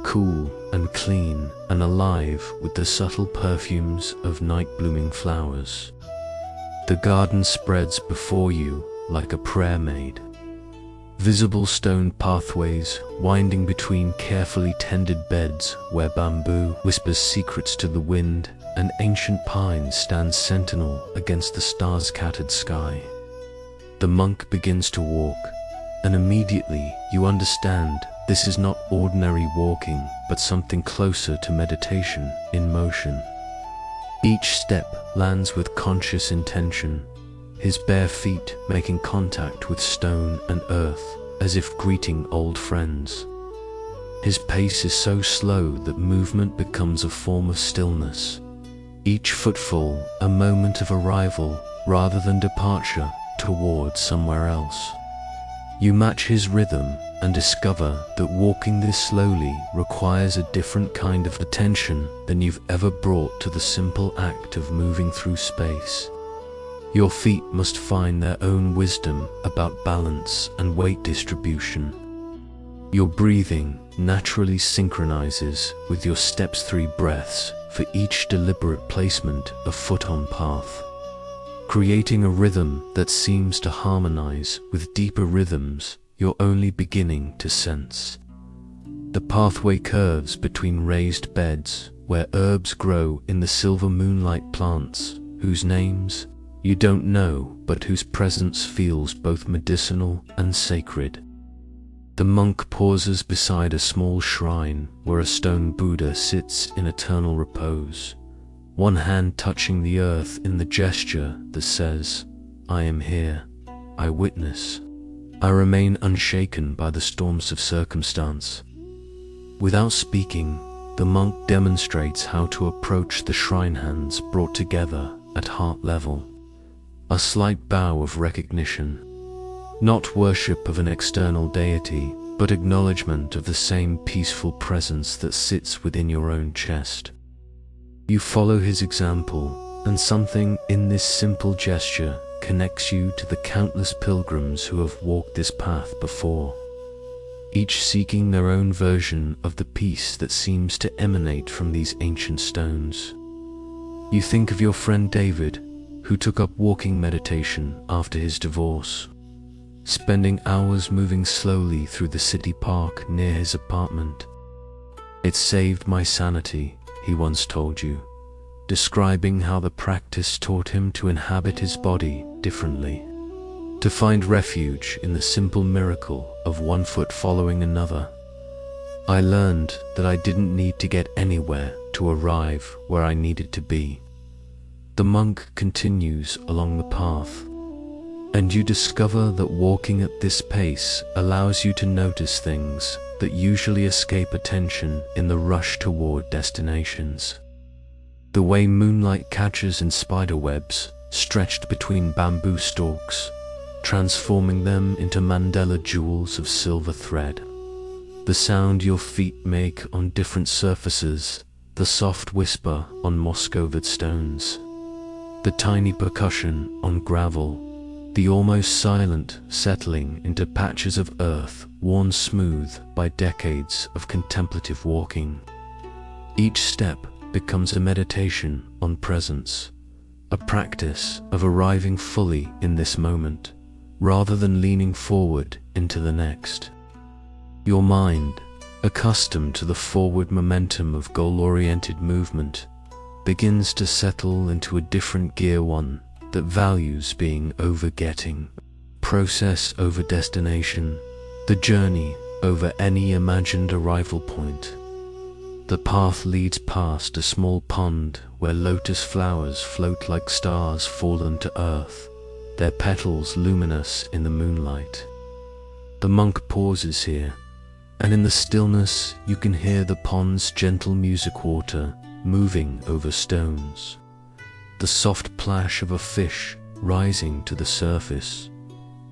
cool and clean and alive with the subtle perfumes of night-blooming flowers. The garden spreads before you like a prayer made, visible stone pathways winding between carefully tended beds where bamboo whispers secrets to the wind and ancient pine stands sentinel against the star-scattered sky. The monk begins to walk, and immediately you understand this is not ordinary walking, but something closer to meditation in motion. Each step lands with conscious intention, his bare feet making contact with stone and earth as if greeting old friends. His pace is so slow that movement becomes a form of stillness, each footfall a moment of arrival rather than departure toward somewhere else. You match his rhythm and discover that walking this slowly requires a different kind of attention than you've ever brought to the simple act of moving through space. Your feet must find their own wisdom about balance and weight distribution. Your breathing naturally synchronizes with your steps, 3 breaths for each deliberate placement of foot on path, creating a rhythm that seems to harmonize with deeper rhythms you're only beginning to sense. The pathway curves between raised beds where herbs grow in the silver moonlight, plants whose names you don't know but whose presence feels both medicinal and sacred. The monk pauses beside a small shrine where a stone Buddha sits in eternal repose, one hand touching the earth in the gesture that says, "I am here, I witness, I remain unshaken by the storms of circumstance." Without speaking, the monk demonstrates how to approach the shrine, hands brought together at heart level, a slight bow of recognition, not worship of an external deity, but acknowledgement of the same peaceful presence that sits within your own chest. You follow his example, and something in this simple gesture connects you to the countless pilgrims who have walked this path before, each seeking their own version of the peace that seems to emanate from these ancient stones. You think of your friend David, who took up walking meditation after his divorce, spending hours moving slowly through the city park near his apartment. "It saved my sanity," he once told you, describing how the practice taught him to inhabit his body differently, to find refuge in the simple miracle of one foot following another. I learned that I didn't need to get anywhere to arrive where I needed to be. The monk continues along the path, and you discover that walking at this pace allows you to notice things that usually escape attention in the rush toward destinations. The way moonlight catches in spider webs stretched between bamboo stalks, transforming them into mandala jewels of silver thread. The sound your feet make on different surfaces, the soft whisper on moss-covered stones, the tiny percussion on gravel, the almost silent settling into patches of earth worn smooth by decades of contemplative walking. Each step becomes a meditation on presence, a practice of arriving fully in this moment, rather than leaning forward into the next. Your mind, accustomed to the forward momentum of goal-oriented movement, begins to settle into a different gear, one that values being over getting, process over destination, the journey over any imagined arrival point. The path leads past a small pond where lotus flowers float like stars fallen to earth, their petals luminous in the moonlight. The monk pauses here, and in the stillness you can hear the pond's gentle music water moving over stones, the soft plash of a fish rising to the surface,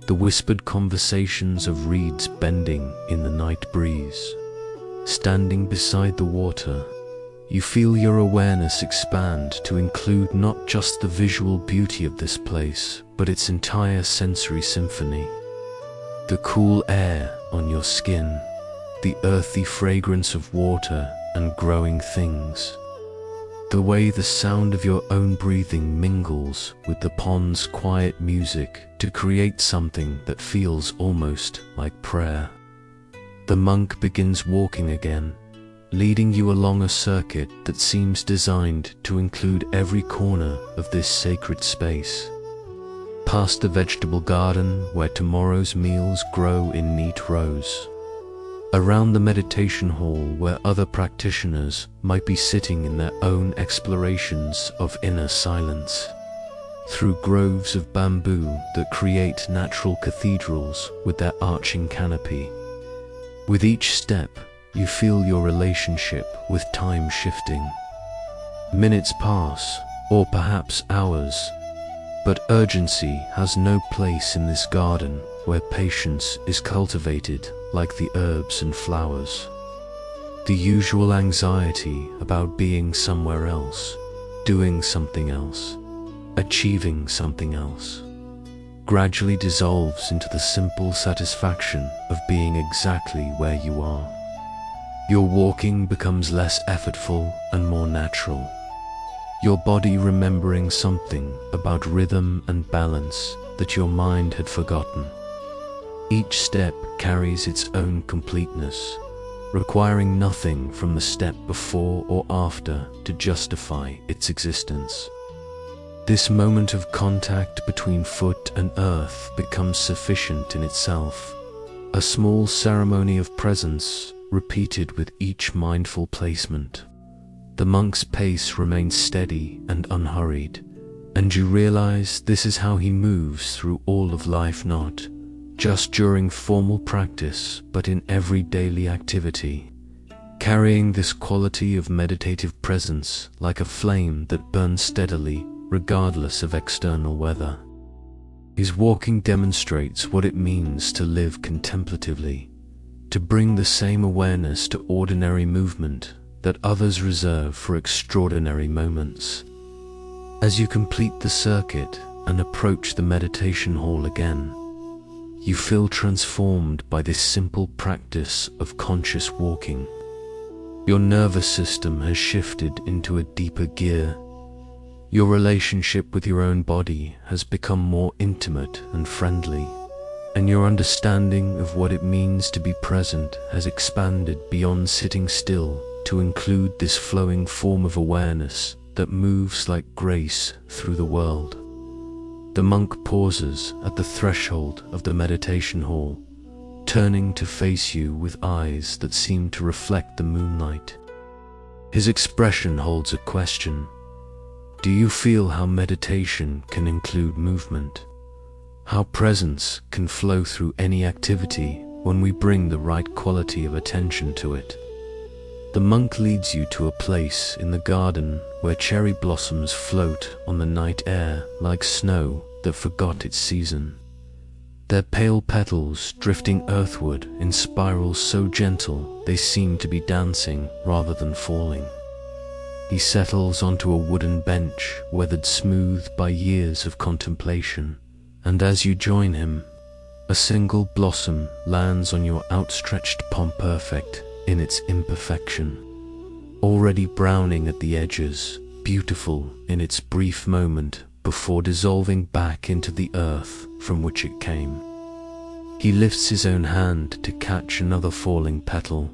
the whispered conversations of reeds bending in the night breeze. Standing beside the water, you feel your awareness expand to include not just the visual beauty of this place, but its entire sensory symphony. The cool air on your skin, the earthy fragrance of water and growing things, the way the sound of your own breathing mingles with the pond's quiet music to create something that feels almost like prayer. The monk begins walking again, leading you along a circuit that seems designed to include every corner of this sacred space. Past the vegetable garden where tomorrow's meals grow in neat rows, around the meditation hall where other practitioners might be sitting in their own explorations of inner silence, through groves of bamboo that create natural cathedrals with their arching canopy. With each step, you feel your relationship with time shifting. Minutes pass, or perhaps hours, but urgency has no place in this garden where patience is cultivated like the herbs and flowers. The usual anxiety about being somewhere else, doing something else, achieving something else, gradually dissolves into the simple satisfaction of being exactly where you are. Your walking becomes less effortful and more natural, your body remembering something about rhythm and balance that your mind had forgotten. Each step carries its own completeness, requiring nothing from the step before or after to justify its existence. This moment of contact between foot and earth becomes sufficient in itself, a small ceremony of presence repeated with each mindful placement. The monk's pace remains steady and unhurried, and you realize this is how he moves through all of life, not just during formal practice, but in every daily activity, carrying this quality of meditative presence like a flame that burns steadily regardless of external weather. His walking demonstrates what it means to live contemplatively, to bring the same awareness to ordinary movement that others reserve for extraordinary moments. As you complete the circuit and approach the meditation hall again, you feel transformed by this simple practice of conscious walking. Your nervous system has shifted into a deeper gear. Your relationship with your own body has become more intimate and friendly, and your understanding of what it means to be present has expanded beyond sitting still to include this flowing form of awareness that moves like grace through the world. The monk pauses at the threshold of the meditation hall, turning to face you with eyes that seem to reflect the moonlight. His expression holds a question. Do you feel how meditation can include movement? How presence can flow through any activity when we bring the right quality of attention to it? The monk leads you to a place in the garden where cherry blossoms float on the night air like snow that forgot its season. Their pale petals drifting earthward in spirals so gentle they seem to be dancing rather than falling. He settles onto a wooden bench weathered smooth by years of contemplation, and as you join him, a single blossom lands on your outstretched palm, perfect in its imperfection, already browning at the edges, beautiful in its brief moment before dissolving back into the earth from which it came. He lifts his own hand to catch another falling petal,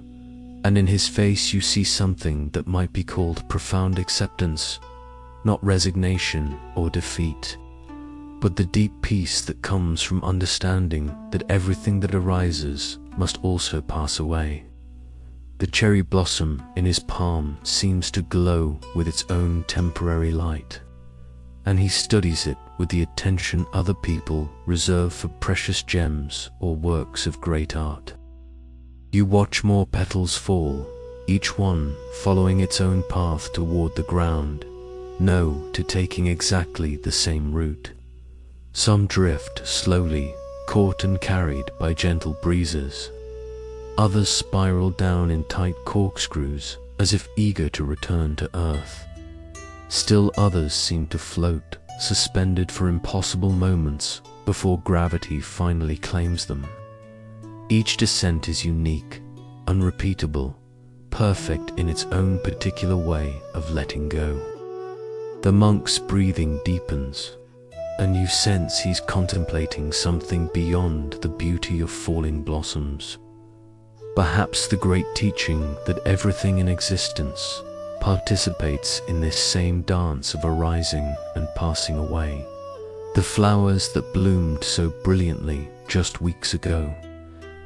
and in his face you see something that might be called profound acceptance, not resignation or defeat, but the deep peace that comes from understanding that everything that arises must also pass away. The cherry blossom in his palm seems to glow with its own temporary light, and he studies it with the attention other people reserve for precious gems or works of great art. You watch more petals fall, each one following its own path toward the ground, no to taking exactly the same route. Some drift slowly, caught and carried by gentle breezes. Others spiral down in tight corkscrews, as if eager to return to earth. Still others seem to float, suspended for impossible moments before gravity finally claims them. Each descent is unique, unrepeatable, perfect in its own particular way of letting go. The monk's breathing deepens, and you sense he's contemplating something beyond the beauty of falling blossoms. Perhaps the great teaching that everything in existence participates in this same dance of arising and passing away. The flowers that bloomed so brilliantly just weeks ago,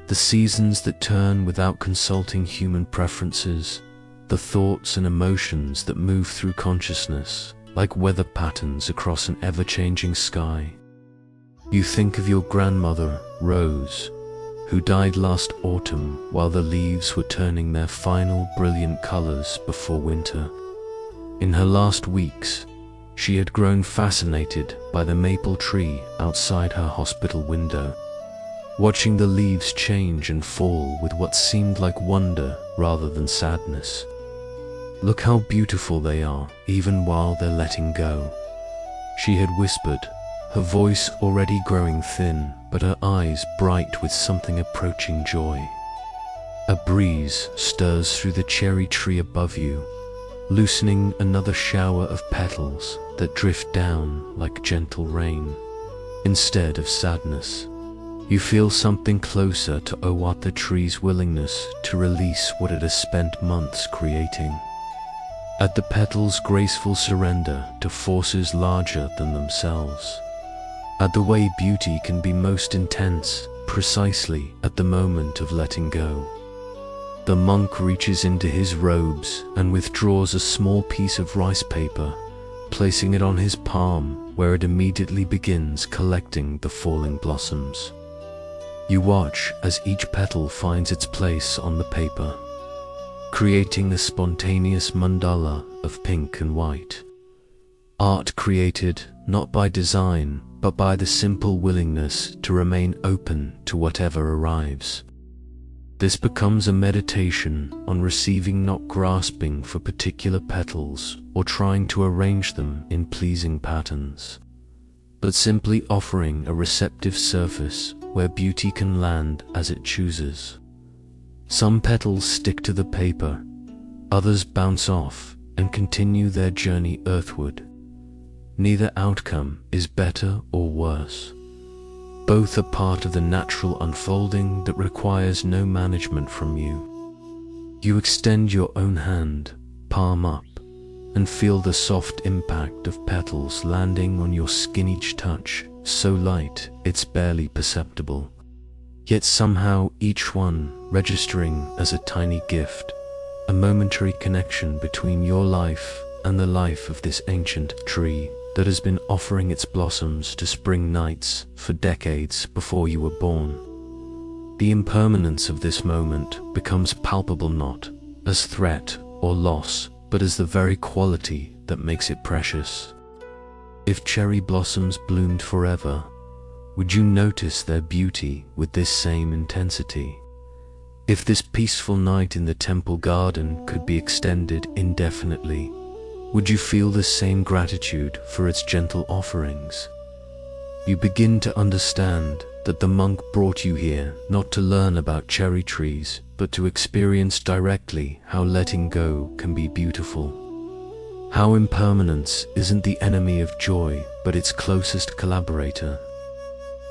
the seasons that turn without consulting human preferences, the thoughts and emotions that move through consciousness like weather patterns across an ever-changing sky. You think of your grandmother, Rose, who died last autumn while the leaves were turning their final brilliant colors before winter. In her last weeks, she had grown fascinated by the maple tree outside her hospital window, watching the leaves change and fall with what seemed like wonder rather than sadness. Look how beautiful they are, even while they're letting go, she had whispered, her voice already growing thin, but her eyes bright with something approaching joy. A breeze stirs through the cherry tree above you, loosening another shower of petals that drift down like gentle rain. Instead of sadness, you feel something closer to the tree's willingness to release what it has spent months creating. At the petals' graceful surrender to forces larger than themselves. At the way beauty can be most intense, precisely at the moment of letting go. The monk reaches into his robes and withdraws a small piece of rice paper, placing it on his palm where it immediately begins collecting the falling blossoms. You watch as each petal finds its place on the paper, creating a spontaneous mandala of pink and white. Art created not by design, but by the simple willingness to remain open to whatever arrives. This becomes a meditation on receiving, not grasping for particular petals or trying to arrange them in pleasing patterns, but simply offering a receptive surface where beauty can land as it chooses. Some petals stick to the paper, others bounce off and continue their journey earthward. Neither outcome is better or worse. Both are part of the natural unfolding that requires no management from you. You extend your own hand, palm up, and feel the soft impact of petals landing on your skin, each touch so light it's barely perceptible. yet somehow each one registering as a tiny gift, a momentary connection between your life and the life of this ancient tree that has been offering its blossoms to spring nights for decades before you were born. The impermanence of this moment becomes palpable not as threat or loss, but as the very quality that makes it precious. If cherry blossoms bloomed forever, would you notice their beauty with this same intensity? If this peaceful night in the temple garden could be extended indefinitely, would you feel the same gratitude for its gentle offerings? You begin to understand that the monk brought you here not to learn about cherry trees, but to experience directly how letting go can be beautiful. How impermanence isn't the enemy of joy, but its closest collaborator.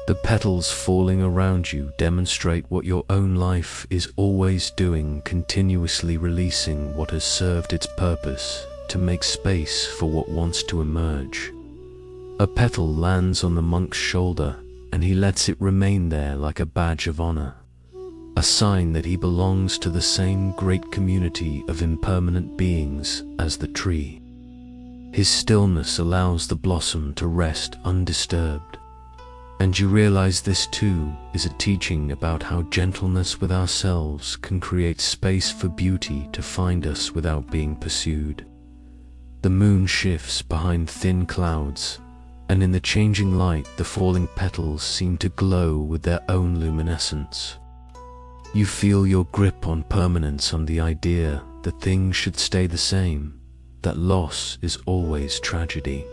The petals falling around you demonstrate what your own life is always doing, continuously releasing what has served its purpose to make space for what wants to emerge. A petal lands on the monk's shoulder, and he lets it remain there like a badge of honor, a sign that he belongs to the same great community of impermanent beings as the tree. His stillness allows the blossom to rest undisturbed, and you realize this too is a teaching about how gentleness with ourselves can create space for beauty to find us without being pursued. The moon shifts behind thin clouds, and in the changing light the falling petals seem to glow with their own luminescence. You feel your grip on permanence, on the idea that things should stay the same, that loss is always tragedy,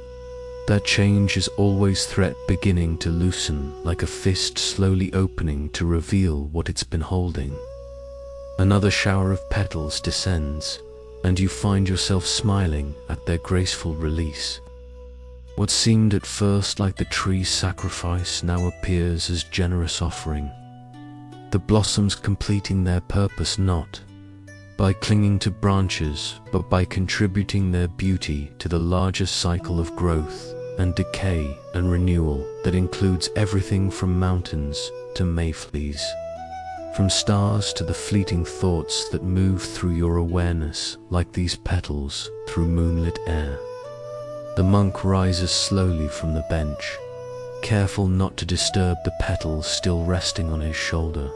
that change is always threat beginning to loosen, like a fist slowly opening to reveal what it's been holding. Another shower of petals descends, and you find yourself smiling at their graceful release. What seemed at first like the tree's sacrifice now appears as generous offering, the blossoms completing their purpose not by clinging to branches, but by contributing their beauty to the larger cycle of growth and decay and renewal that includes everything from mountains to mayflies, from stars to the fleeting thoughts that move through your awareness like these petals through moonlit air. The monk rises slowly from the bench, careful not to disturb the petals still resting on his shoulder.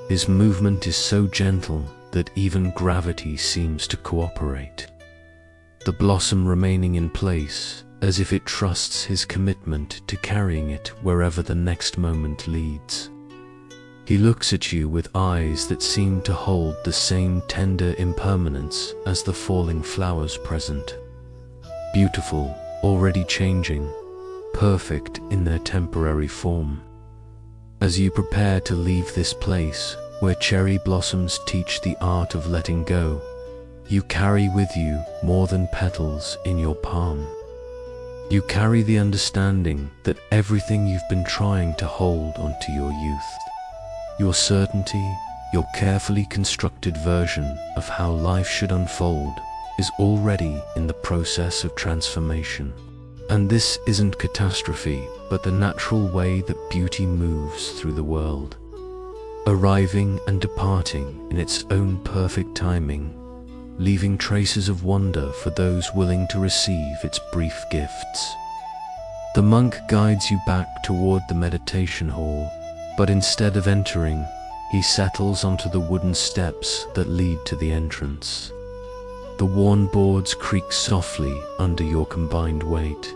His movement is so gentle that even gravity seems to cooperate, the blossom remaining in place as if it trusts his commitment to carrying it wherever the next moment leads. He looks at you with eyes that seem to hold the same tender impermanence as the falling flowers present, beautiful, already changing, perfect in their temporary form. As you prepare to leave this place where cherry blossoms teach the art of letting go, you carry with you more than petals in your palm. You carry the understanding that everything you've been trying to hold onto your youth, your certainty, your carefully constructed version of how life should unfold, is already in the process of transformation. And this isn't catastrophe, but the natural way that beauty moves through the world, arriving and departing in its own perfect timing, leaving traces of wonder for those willing to receive its brief gifts. The monk guides you back toward the meditation hall, but instead of entering, he settles onto the wooden steps that lead to the entrance. The worn boards creak softly under your combined weight,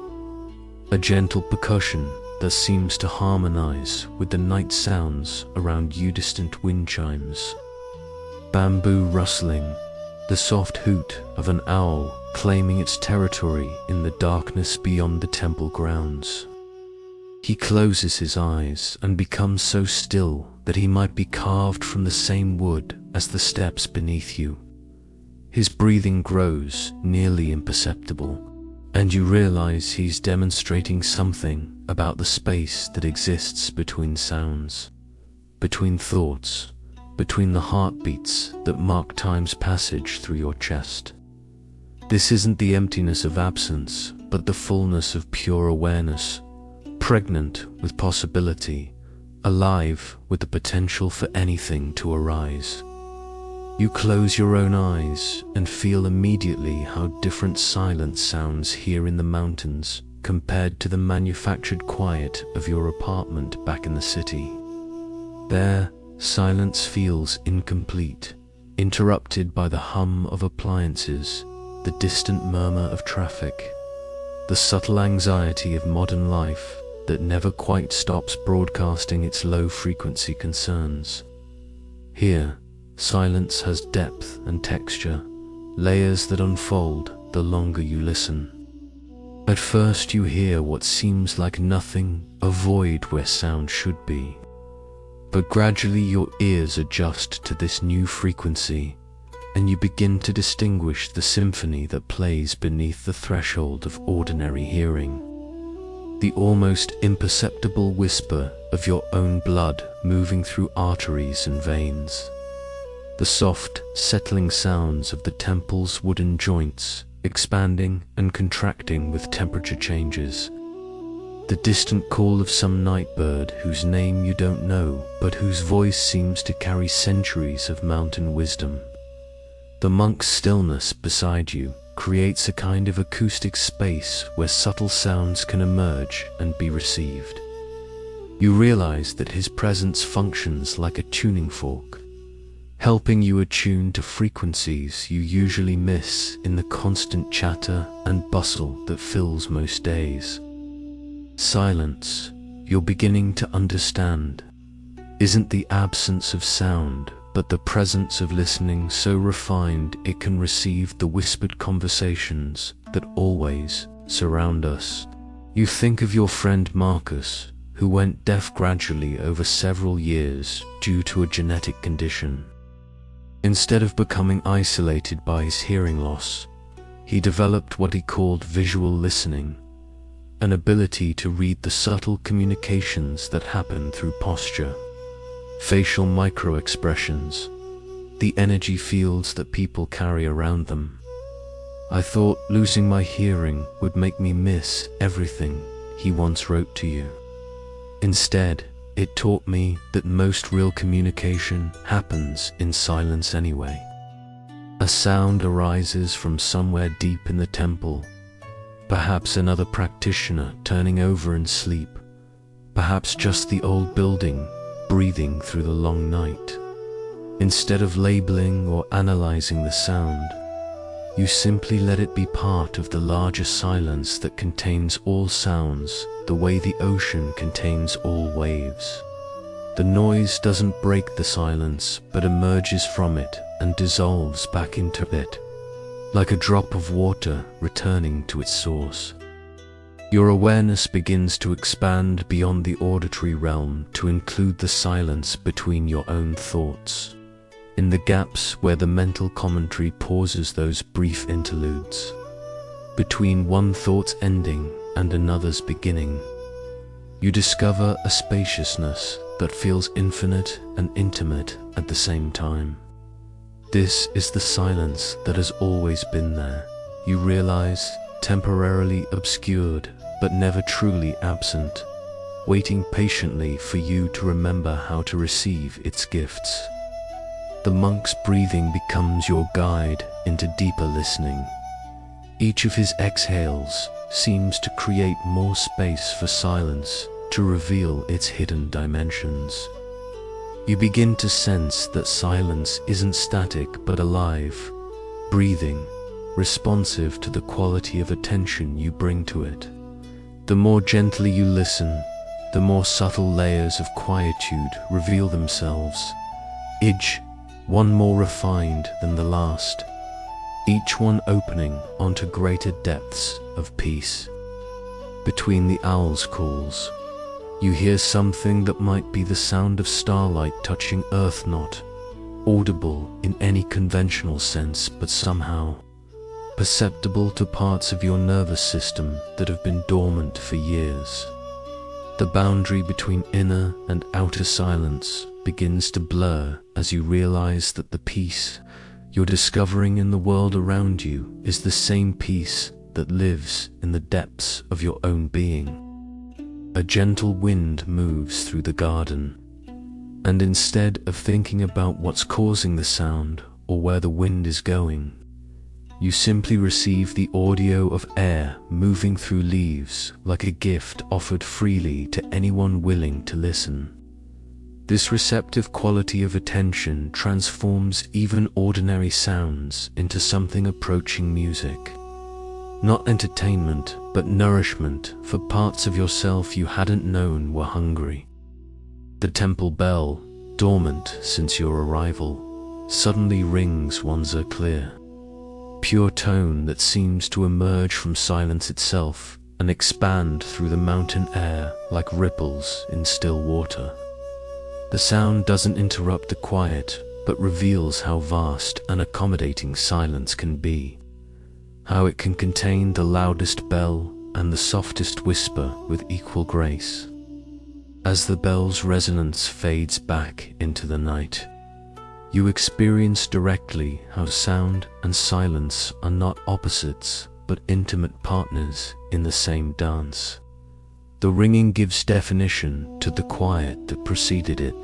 a gentle percussion that seems to harmonize with the night sounds around you, distant wind chimes, bamboo rustling, the soft hoot of an owl claiming its territory in the darkness beyond the temple grounds. He closes his eyes and becomes so still that he might be carved from the same wood as the steps beneath you. His breathing grows nearly imperceptible, and you realize he's demonstrating something about the space that exists between sounds, between thoughts, between the heartbeats that mark time's passage through your chest. This isn't the emptiness of absence, but the fullness of pure awareness, pregnant with possibility, alive with the potential for anything to arise. You close your own eyes and feel immediately how different silence sounds here in the mountains compared to the manufactured quiet of your apartment back in the city. There, silence feels incomplete, interrupted by the hum of appliances, the distant murmur of traffic, the subtle anxiety of modern life that never quite stops broadcasting its low-frequency concerns. Here, silence has depth and texture, layers that unfold the longer you listen. At first you hear what seems like nothing, a void where sound should be. But gradually your ears adjust to this new frequency, and you begin to distinguish the symphony that plays beneath the threshold of ordinary hearing. The almost imperceptible whisper of your own blood moving through arteries and veins. The soft, settling sounds of the temple's wooden joints, expanding and contracting with temperature changes. The distant call of some night bird whose name you don't know, but whose voice seems to carry centuries of mountain wisdom. The monk's stillness beside you creates a kind of acoustic space where subtle sounds can emerge and be received. You realize that his presence functions like a tuning fork, helping you attune to frequencies you usually miss in the constant chatter and bustle that fills most days. Silence, you're beginning to understand, isn't the absence of sound, but the presence of listening so refined it can receive the whispered conversations that always surround us. You think of your friend Marcus, who went deaf gradually over several years due to a genetic condition. Instead of becoming isolated by his hearing loss, he developed what he called visual listening, an ability to read the subtle communications that happen through posture, facial micro-expressions, the energy fields that people carry around them. I thought losing my hearing would make me miss everything, he once wrote to you. Instead, it taught me that most real communication happens in silence anyway. A sound arises from somewhere deep in the temple, perhaps another practitioner turning over in sleep, perhaps just the old building breathing through the long night. Instead of labeling or analyzing the sound, you simply let it be part of the larger silence that contains all sounds, the way the ocean contains all waves. The noise doesn't break the silence, but emerges from it and dissolves back into it, like a drop of water returning to its source. Your awareness begins to expand beyond the auditory realm to include the silence between your own thoughts, in the gaps where the mental commentary pauses those brief interludes, between one thought's ending and another's beginning. You discover a spaciousness that feels infinite and intimate at the same time. This is the silence that has always been there, you realize, temporarily obscured but never truly absent, waiting patiently for you to remember how to receive its gifts. The monk's breathing becomes your guide into deeper listening. Each of his exhales seems to create more space for silence to reveal its hidden dimensions. You begin to sense that silence isn't static but alive, breathing, responsive to the quality of attention you bring to it. The more gently you listen, the more subtle layers of quietude reveal themselves, each one more refined than the last, each one opening onto greater depths of peace. Between the owl's calls, you hear something that might be the sound of starlight touching earth, not audible in any conventional sense, but somehow perceptible to parts of your nervous system that have been dormant for years. The boundary between inner and outer silence begins to blur as you realize that the peace you're discovering in the world around you is the same peace that lives in the depths of your own being. a gentle wind moves through the garden. And instead of thinking about what's causing the sound or where the wind is going, you simply receive the audio of air moving through leaves like a gift offered freely to anyone willing to listen. This receptive quality of attention transforms even ordinary sounds into something approaching music. Not entertainment, but nourishment for parts of yourself you hadn't known were hungry. The temple bell, dormant since your arrival, suddenly rings once a clear, pure tone that seems to emerge from silence itself and expand through the mountain air like ripples in still water. The sound doesn't interrupt the quiet, but reveals how vast and accommodating silence can be, how it can contain the loudest bell and the softest whisper with equal grace. As the bell's resonance fades back into the night, you experience directly how sound and silence are not opposites, but intimate partners in the same dance. The ringing gives definition to the quiet that preceded it,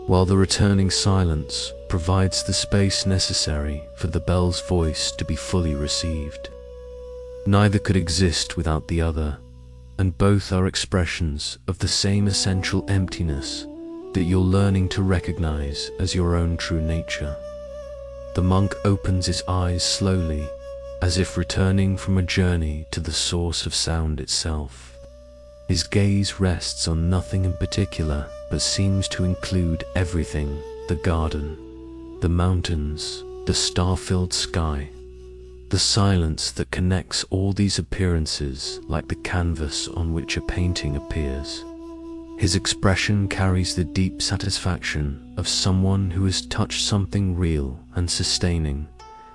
while the returning silence provides the space necessary for the bell's voice to be fully received. Neither could exist without the other, and both are expressions of the same essential emptiness that you're learning to recognize as your own true nature. The monk opens his eyes slowly, as if returning from a journey to the source of sound itself. His gaze rests on nothing in particular, but seems to include everything: the garden, the mountains, the star-filled sky, the silence that connects all these appearances like the canvas on which a painting appears. His expression carries the deep satisfaction of someone who has touched something real and sustaining,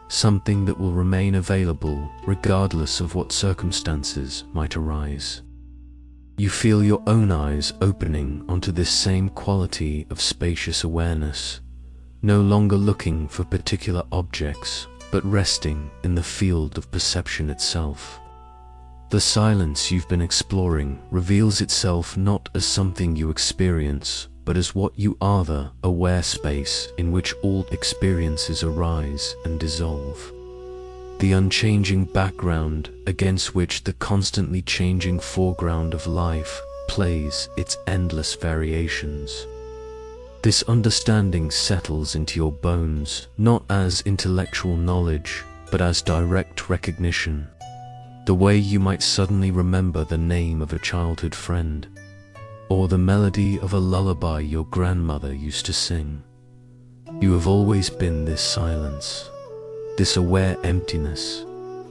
something that will remain available regardless of what circumstances might arise. You feel your own eyes opening onto this same quality of spacious awareness, no longer looking for particular objects, but resting in the field of perception itself. The silence you've been exploring reveals itself not as something you experience, but as what you are, the aware space in which all experiences arise and dissolve. The unchanging background against which the constantly changing foreground of life plays its endless variations. This understanding settles into your bones, not as intellectual knowledge, but as direct recognition, the way you might suddenly remember the name of a childhood friend, or the melody of a lullaby your grandmother used to sing. You have always been this silence, this aware emptiness,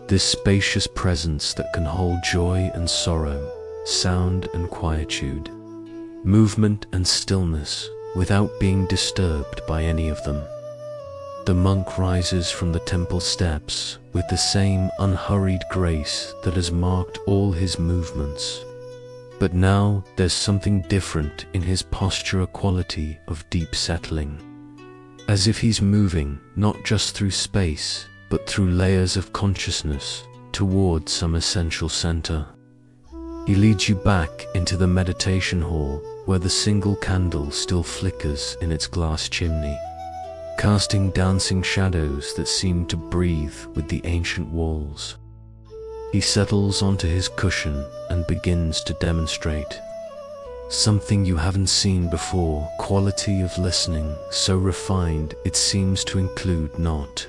this spacious presence that can hold joy and sorrow, sound and quietude, movement and stillness, without being disturbed by any of them. The monk rises from the temple steps with the same unhurried grace that has marked all his movements. But now there's something different in his posture, a quality of deep settling, as if he's moving not just through space, but through layers of consciousness toward some essential center. He leads you back into the meditation hall, where the single candle still flickers in its glass chimney, casting dancing shadows that seem to breathe with the ancient walls. He settles onto his cushion and begins to demonstrate something you haven't seen before: quality of listening so refined it seems to include not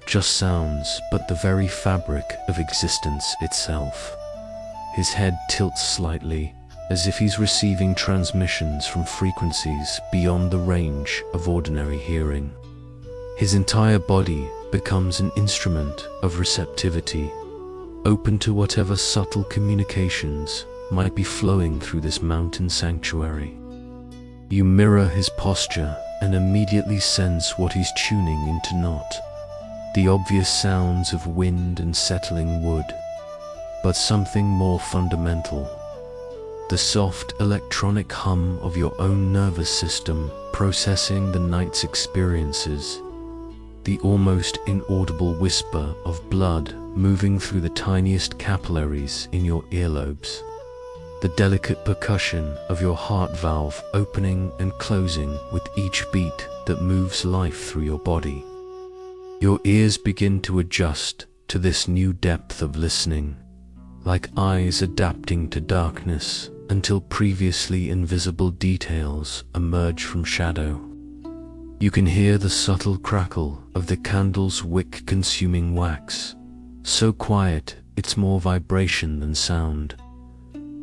just sounds, but the very fabric of existence itself. His head tilts slightly, as if he's receiving transmissions from frequencies beyond the range of ordinary hearing. His entire body becomes an instrument of receptivity, open to whatever subtle communications might be flowing through this mountain sanctuary. You mirror his posture and immediately sense what he's tuning into: not the obvious sounds of wind and settling wood, but something more fundamental: the soft electronic hum of your own nervous system processing the night's experiences, the almost inaudible whisper of blood moving through the tiniest capillaries in your earlobes, the delicate percussion of your heart valve opening and closing with each beat that moves life through your body. Your ears begin to adjust to this new depth of listening, like eyes adapting to darkness until previously invisible details emerge from shadow. You can hear the subtle crackle of the candle's wick consuming wax, so quiet it's more vibration than sound.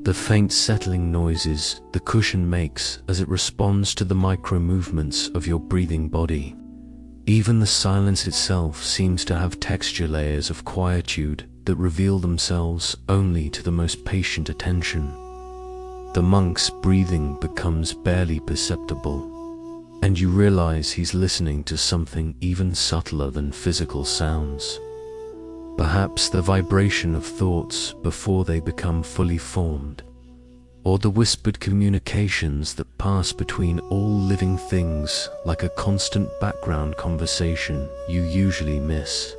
The faint settling noises the cushion makes as it responds to the micro-movements of your breathing body. Even the silence itself seems to have texture layers of quietude that reveal themselves only to the most patient attention. The monk's breathing becomes barely perceptible, and you realize he's listening to something even subtler than physical sounds. Perhaps the vibration of thoughts before they become fully formed, or the whispered communications that pass between all living things like a constant background conversation you usually miss.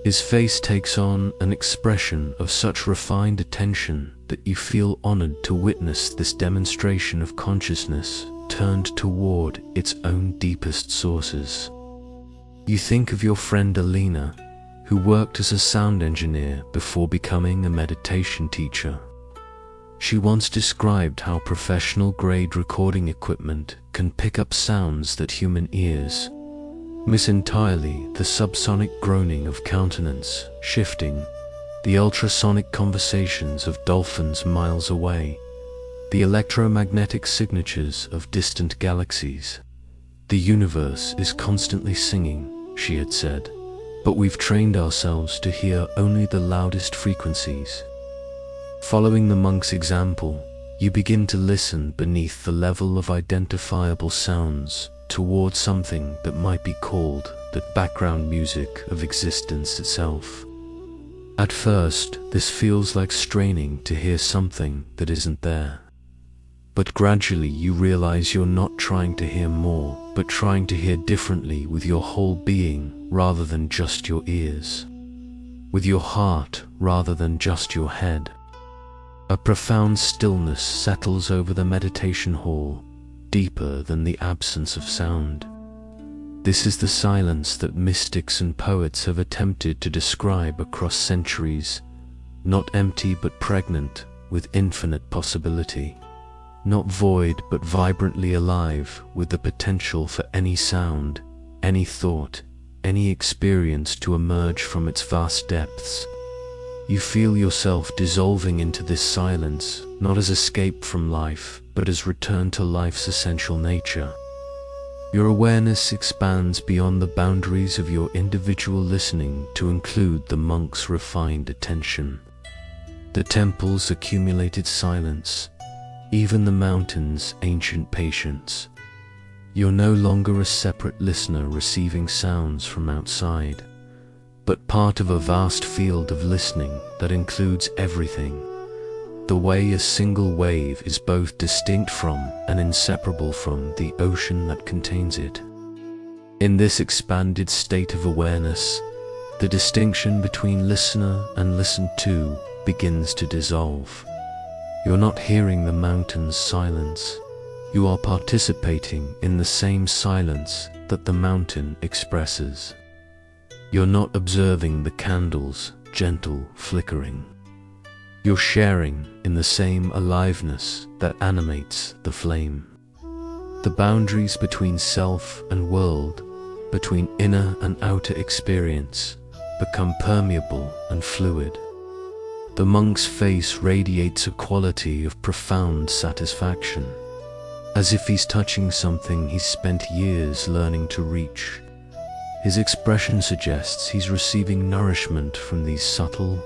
His face takes on an expression of such refined attention that you feel honored to witness this demonstration of consciousness turned toward its own deepest sources. You think of your friend Alina, who worked as a sound engineer before becoming a meditation teacher. She once described how professional-grade recording equipment can pick up sounds that human ears miss entirely: the subsonic groaning of countenance shifting, the ultrasonic conversations of dolphins miles away, the electromagnetic signatures of distant galaxies. The universe is constantly singing, she had said, but we've trained ourselves to hear only the loudest frequencies. Following the monk's example, you begin to listen beneath the level of identifiable sounds toward something that might be called the background music of existence itself. At first, this feels like straining to hear something that isn't there. But gradually you realize you're not trying to hear more, but trying to hear differently with your whole being rather than just your ears. With your heart rather than just your head. A profound stillness settles over the meditation hall, deeper than the absence of sound. This is the silence that mystics and poets have attempted to describe across centuries, not empty but pregnant with infinite possibility. Not void but vibrantly alive with the potential for any sound, any thought, any experience to emerge from its vast depths. You feel yourself dissolving into this silence, not as escape from life, but as return to life's essential nature. Your awareness expands beyond the boundaries of your individual listening to include the monk's refined attention, the temple's accumulated silence, even the mountain's ancient patience. You're no longer a separate listener receiving sounds from outside, but part of a vast field of listening that includes everything, the way a single wave is both distinct from and inseparable from the ocean that contains it. In this expanded state of awareness, the distinction between listener and listened to begins to dissolve. You're not hearing the mountain's silence. You are participating in the same silence that the mountain expresses. You're not observing the candle's gentle flickering. You're sharing in the same aliveness that animates the flame. The boundaries between self and world, between inner and outer experience, become permeable and fluid. The monk's face radiates a quality of profound satisfaction, as if he's touching something he's spent years learning to reach. His expression suggests he's receiving nourishment from these subtle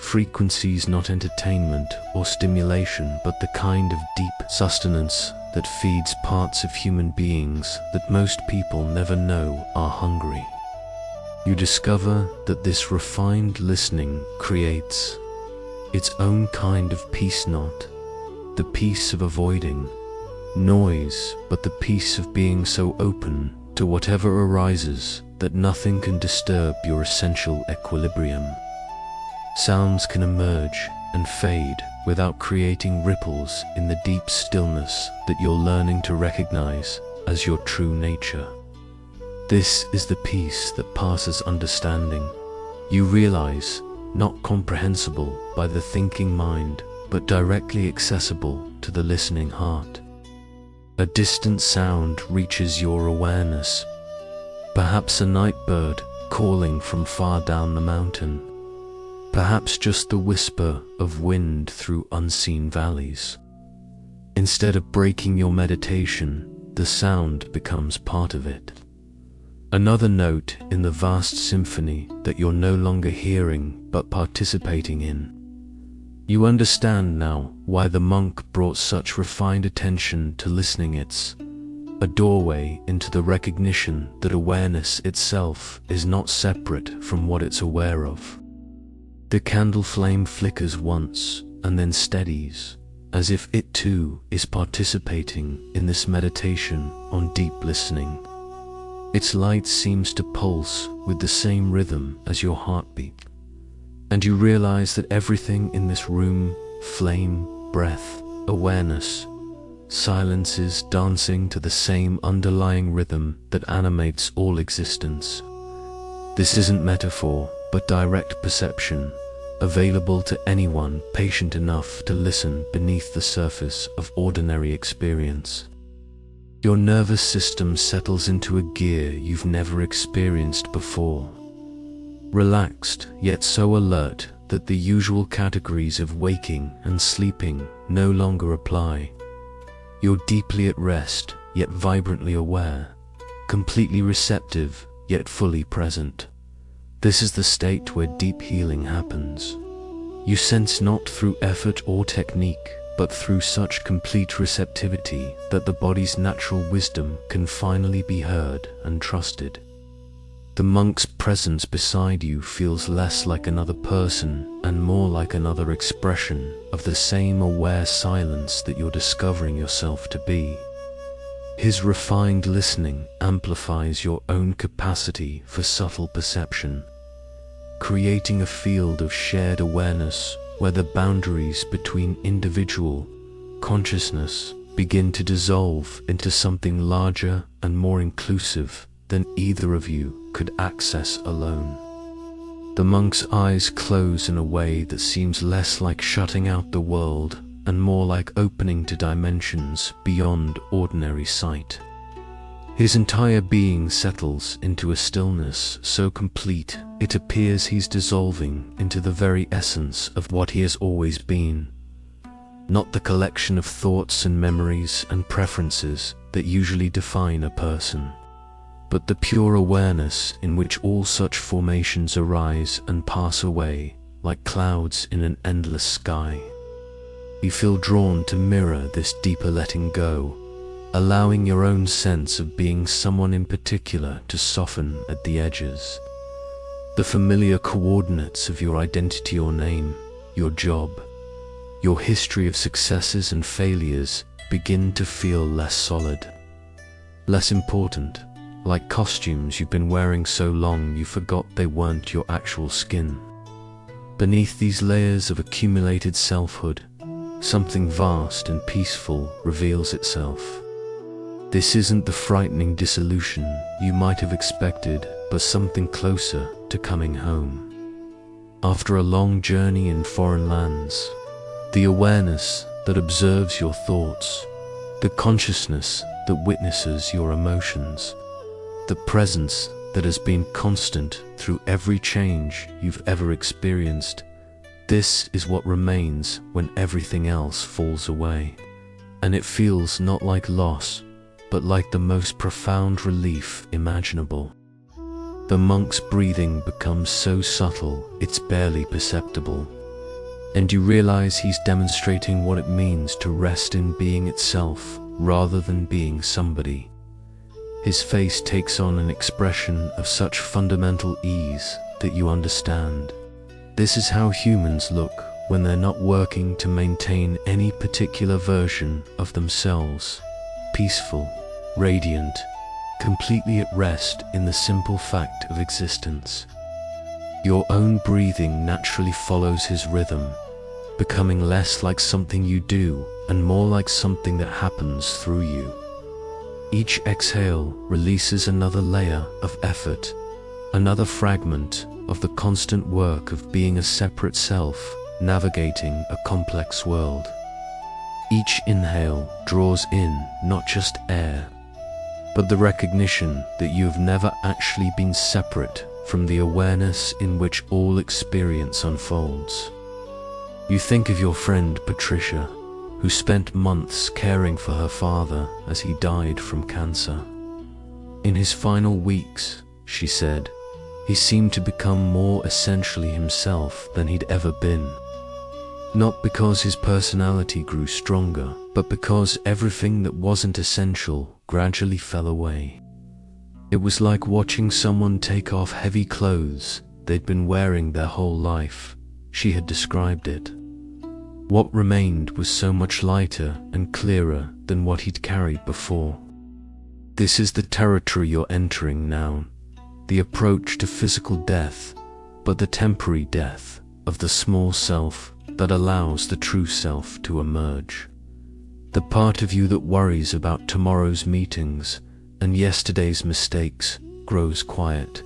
frequencies, not entertainment or stimulation, but the kind of deep sustenance that feeds parts of human beings that most people never know are hungry. You discover that this refined listening creates its own kind of peace, not the peace of avoiding noise, but the peace of being so open to whatever arises that nothing can disturb your essential equilibrium. Sounds can emerge and fade without creating ripples in the deep stillness that you're learning to recognize as your true nature. This is the peace that passes understanding. You realize, not comprehensible by the thinking mind, but directly accessible to the listening heart. A distant sound reaches your awareness, perhaps a night bird calling from far down the mountain, perhaps just the whisper of wind through unseen valleys. Instead of breaking your meditation, the sound becomes part of it. Another note in the vast symphony that you're no longer hearing but participating in. You understand now why the monk brought such refined attention to listening. It's a doorway into the recognition that awareness itself is not separate from what it's aware of. The candle flame flickers once and then steadies, as if it too is participating in this meditation on deep listening. Its light seems to pulse with the same rhythm as your heartbeat, and you realize that everything in this room, flame, breath, awareness, silence, is dancing to the same underlying rhythm that animates all existence. This isn't metaphor, but direct perception, available to anyone patient enough to listen beneath the surface of ordinary experience. Your nervous system settles into a gear you've never experienced before. Relaxed, yet so alert that the usual categories of waking and sleeping no longer apply. You're deeply at rest, yet vibrantly aware, completely receptive, yet fully present. This is the state where deep healing happens. You sense not through effort or technique, but through such complete receptivity that the body's natural wisdom can finally be heard and trusted. The monk's presence beside you feels less like another person and more like another expression of the same aware silence that you're discovering yourself to be. His refined listening amplifies your own capacity for subtle perception, creating a field of shared awareness where the boundaries between individual consciousness begin to dissolve into something larger and more inclusive than either of you could access alone. The monk's eyes close in a way that seems less like shutting out the world and more like opening to dimensions beyond ordinary sight. His entire being settles into a stillness so complete it appears he's dissolving into the very essence of what he has always been. Not the collection of thoughts and memories and preferences that usually define a person, but the pure awareness in which all such formations arise and pass away like clouds in an endless sky. You feel drawn to mirror this deeper letting go, allowing your own sense of being someone in particular to soften at the edges. The familiar coordinates of your identity or name, your job, your history of successes and failures begin to feel less solid, less important, like costumes you've been wearing so long you forgot they weren't your actual skin. Beneath these layers of accumulated selfhood, something vast and peaceful reveals itself. This isn't the frightening dissolution you might have expected, but something closer to coming home. After a long journey in foreign lands, the awareness that observes your thoughts, the consciousness that witnesses your emotions, the presence that has been constant through every change you've ever experienced, this is what remains when everything else falls away. And it feels not like loss, but like the most profound relief imaginable. The monk's breathing becomes so subtle it's barely perceptible, and you realize he's demonstrating what it means to rest in being itself rather than being somebody. His face takes on an expression of such fundamental ease that you understand. This is how humans look when they're not working to maintain any particular version of themselves, peaceful, radiant, completely at rest in the simple fact of existence. Your own breathing naturally follows his rhythm, becoming less like something you do and more like something that happens through you. Each exhale releases another layer of effort, another fragment of the constant work of being a separate self, navigating a complex world. Each inhale draws in not just air, but the recognition that you have never actually been separate from the awareness in which all experience unfolds. You think of your friend Patricia, who spent months caring for her father as he died from cancer. In his final weeks, she said, he seemed to become more essentially himself than he'd ever been. Not because his personality grew stronger, but because everything that wasn't essential gradually fell away. It was like watching someone take off heavy clothes they'd been wearing their whole life, she had described it. What remained was so much lighter and clearer than what he'd carried before. This is the territory you're entering now, the approach to physical death, but the temporary death of the small self that allows the true self to emerge. The part of you that worries about tomorrow's meetings and yesterday's mistakes grows quiet,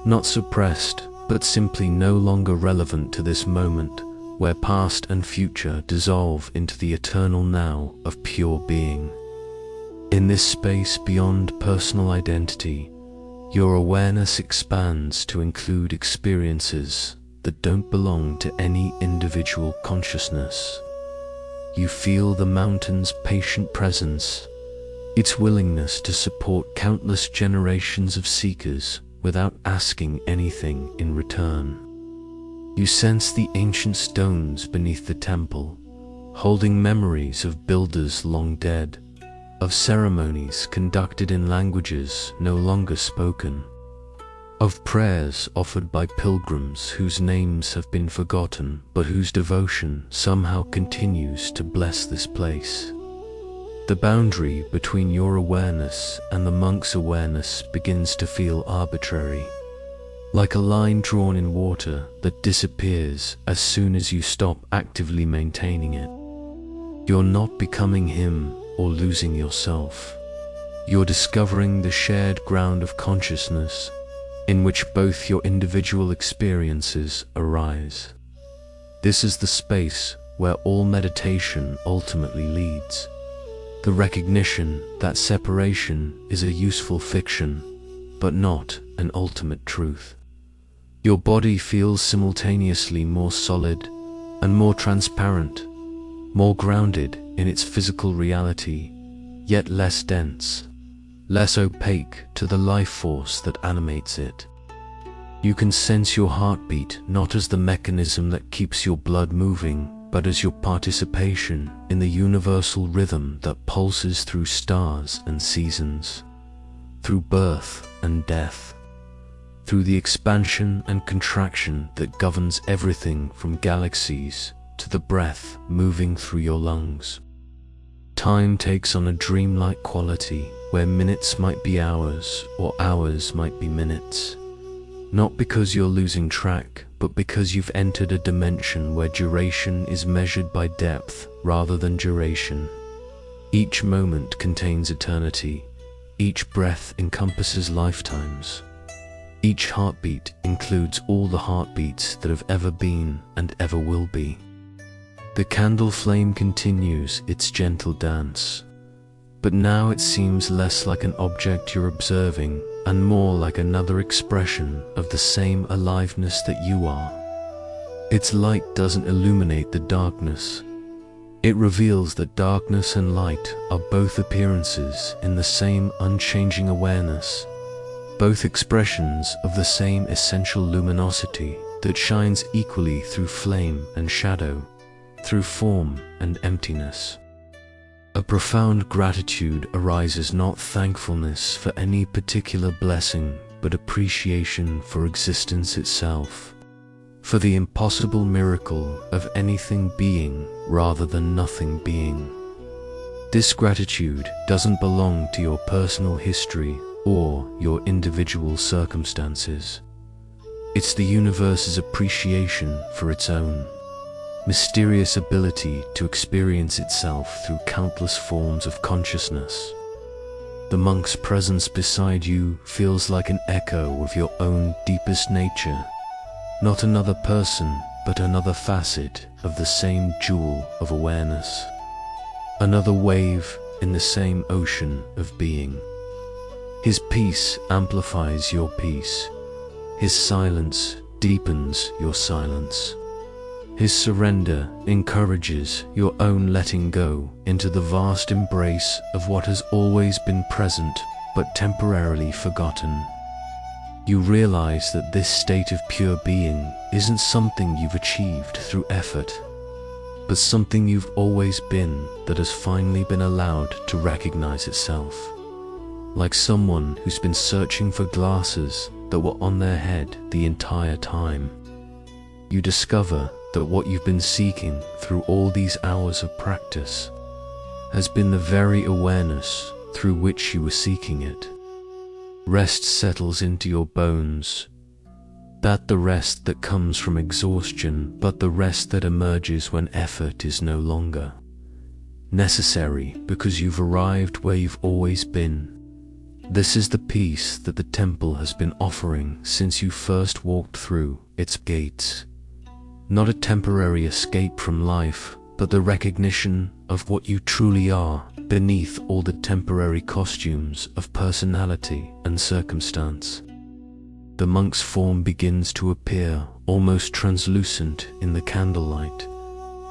not suppressed, but simply no longer relevant to this moment, where past and future dissolve into the eternal now of pure being. In this space beyond personal identity, your awareness expands to include experiences that don't belong to any individual consciousness. You feel the mountain's patient presence, its willingness to support countless generations of seekers without asking anything in return. You sense the ancient stones beneath the temple, holding memories of builders long dead, of ceremonies conducted in languages no longer spoken, of prayers offered by pilgrims whose names have been forgotten but whose devotion somehow continues to bless this place. The boundary between your awareness and the monk's awareness begins to feel arbitrary, like a line drawn in water that disappears as soon as you stop actively maintaining it. You're not becoming him or losing yourself. You're discovering the shared ground of consciousness in which both your individual experiences arise. This is the space where all meditation ultimately leads. The recognition that separation is a useful fiction, but not an ultimate truth. Your body feels simultaneously more solid and more transparent, more grounded in its physical reality, yet less dense, less opaque to the life force that animates it. You can sense your heartbeat not as the mechanism that keeps your blood moving, but as your participation in the universal rhythm that pulses through stars and seasons, through birth and death, through the expansion and contraction that governs everything from galaxies to the breath moving through your lungs. Time takes on a dreamlike quality where minutes might be hours or hours might be minutes, not because you're losing track, but because you've entered a dimension where duration is measured by depth rather than duration. Each moment contains eternity, each breath encompasses lifetimes. Each heartbeat includes all the heartbeats that have ever been and ever will be. The candle flame continues its gentle dance, but now it seems less like an object you're observing and more like another expression of the same aliveness that you are. Its light doesn't illuminate the darkness. It reveals that darkness and light are both appearances in the same unchanging awareness, both expressions of the same essential luminosity that shines equally through flame and shadow, through form and emptiness. A profound gratitude arises, not thankfulness for any particular blessing, but appreciation for existence itself, for the impossible miracle of anything being rather than nothing being. This gratitude doesn't belong to your personal history or your individual circumstances. It's the universe's appreciation for its own. mysterious ability to experience itself through countless forms of consciousness. The monk's presence beside you feels like an echo of your own deepest nature, not another person, but another facet of the same jewel of awareness, another wave in the same ocean of being. His peace amplifies your peace. His silence deepens your silence. His surrender encourages your own letting go into the vast embrace of what has always been present but temporarily forgotten. You realize that this state of pure being isn't something you've achieved through effort, but something you've always been that has finally been allowed to recognize itself. Like someone who's been searching for glasses that were on their head the entire time. You discover that what you've been seeking through all these hours of practice has been the very awareness through which you were seeking it. Rest settles into your bones, not the rest that comes from exhaustion, but the rest that emerges when effort is no longer necessary because you've arrived where you've always been. This is the peace that the temple has been offering since you first walked through its gates. Not a temporary escape from life, but the recognition of what you truly are beneath all the temporary costumes of personality and circumstance. The monk's form begins to appear almost translucent in the candlelight,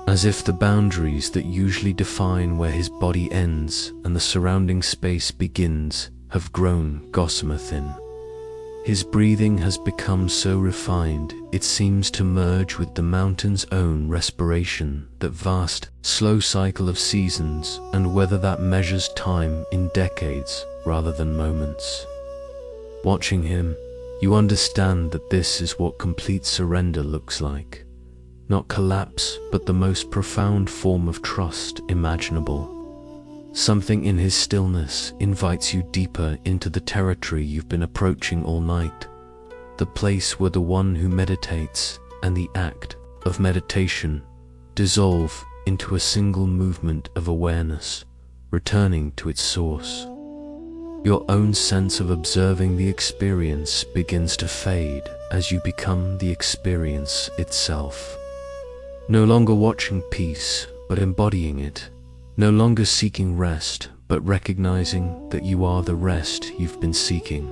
as if the boundaries that usually define where his body ends and the surrounding space begins have grown gossamer thin. His breathing has become so refined it seems to merge with the mountain's own respiration, that vast, slow cycle of seasons, and whether that measures time in decades rather than moments. Watching him, you understand that this is what complete surrender looks like. Not collapse, but the most profound form of trust imaginable. Something in his stillness invites you deeper into the territory you've been approaching all night, the place where the one who meditates and the act of meditation dissolve into a single movement of awareness, returning to its source. Your own sense of observing the experience begins to fade as you become the experience itself. No longer watching peace, but embodying it. No longer seeking rest, but recognizing that you are the rest you've been seeking.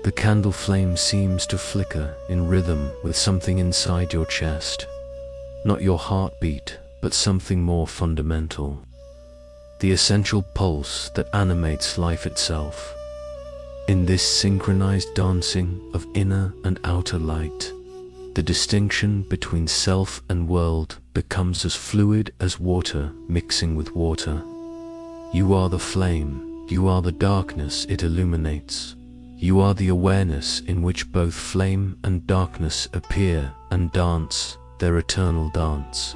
The candle flame seems to flicker in rhythm with something inside your chest. Not your heartbeat, but something more fundamental. The essential pulse that animates life itself. In this synchronized dancing of inner and outer light, the distinction between self and world becomes as fluid as water mixing with water. You are the flame, you are the darkness it illuminates. You are the awareness in which both flame and darkness appear and dance their eternal dance.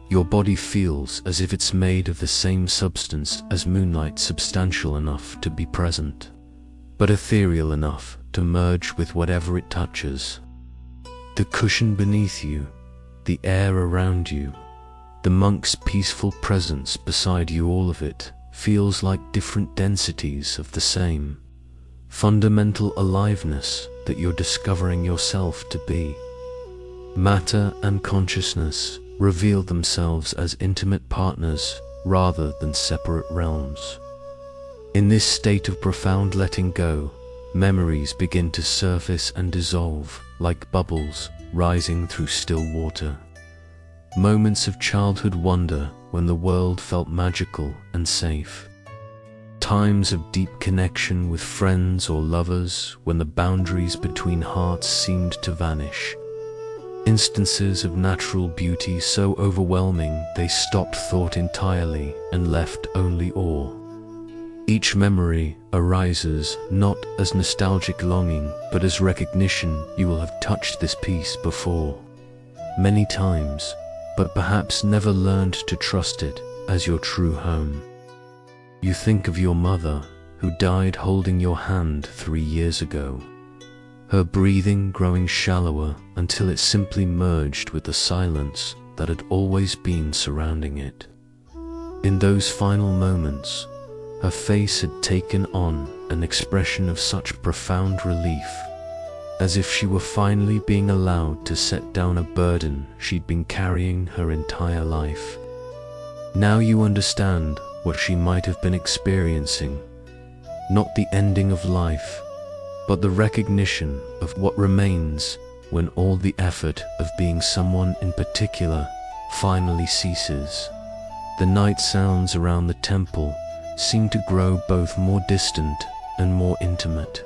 Your body feels as if it's made of the same substance as moonlight, substantial enough to be present, but ethereal enough to merge with whatever it touches. The cushion beneath you, the air around you, the monk's peaceful presence beside you, all of it feels like different densities of the same fundamental aliveness that you're discovering yourself to be. Matter and consciousness reveal themselves as intimate partners rather than separate realms. In this state of profound letting go, memories begin to surface and dissolve like bubbles rising through still water. Moments of childhood wonder when the world felt magical and safe. Times of deep connection with friends or lovers when the boundaries between hearts seemed to vanish. Instances of natural beauty so overwhelming they stopped thought entirely and left only awe. Each memory arises not as nostalgic longing, but as recognition you will have touched this piece before, many times, but perhaps never learned to trust it as your true home. You think of your mother, who died holding your hand 3 years ago, her breathing growing shallower until it simply merged with the silence that had always been surrounding it. In those final moments, her face had taken on an expression of such profound relief, as if she were finally being allowed to set down a burden she'd been carrying her entire life. Now you understand what she might have been experiencing, not the ending of life, but the recognition of what remains when all the effort of being someone in particular finally ceases. The night sounds around the temple seem to grow both more distant and more intimate,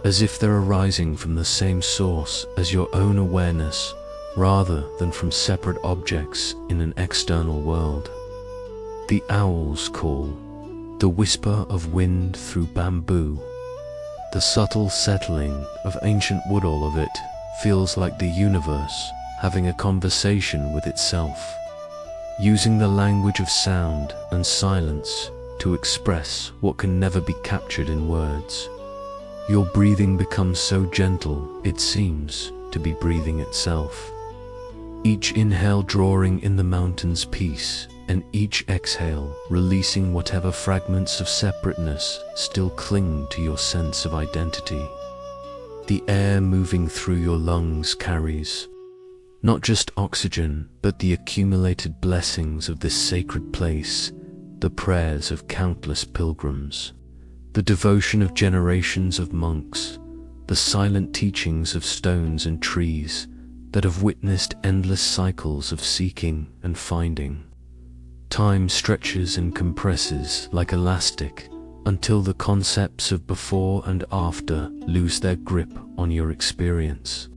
as if they're arising from the same source as your own awareness, rather than from separate objects in an external world. The owl's call, the whisper of wind through bamboo, the subtle settling of ancient wood, all of it feels like the universe having a conversation with itself, using the language of sound and silence to express what can never be captured in words. Your breathing becomes so gentle it seems to be breathing itself. Each inhale drawing in the mountain's peace, and each exhale releasing whatever fragments of separateness still cling to your sense of identity. The air moving through your lungs carries not just oxygen, but the accumulated blessings of this sacred place, the prayers of countless pilgrims, the devotion of generations of monks, the silent teachings of stones and trees that have witnessed endless cycles of seeking and finding. Time stretches and compresses like elastic until the concepts of before and after lose their grip on your experience.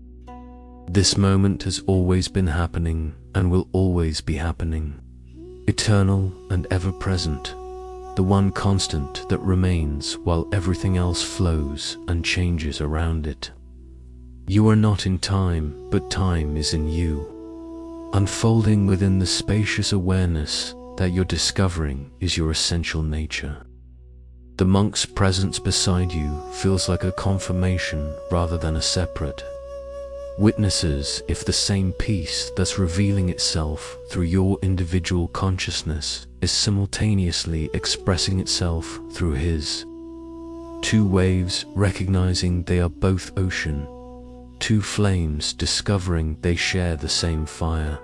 This moment has always been happening and will always be happening, eternal and ever-present, the one constant that remains while everything else flows and changes around it. You are not in time, but time is in you, unfolding within the spacious awareness that you're discovering is your essential nature. The monk's presence beside you feels like a confirmation rather than a separate. Witnesses if the same peace that's revealing itself through your individual consciousness is simultaneously expressing itself through his. Two waves recognizing they are both ocean, two flames discovering they share the same fire.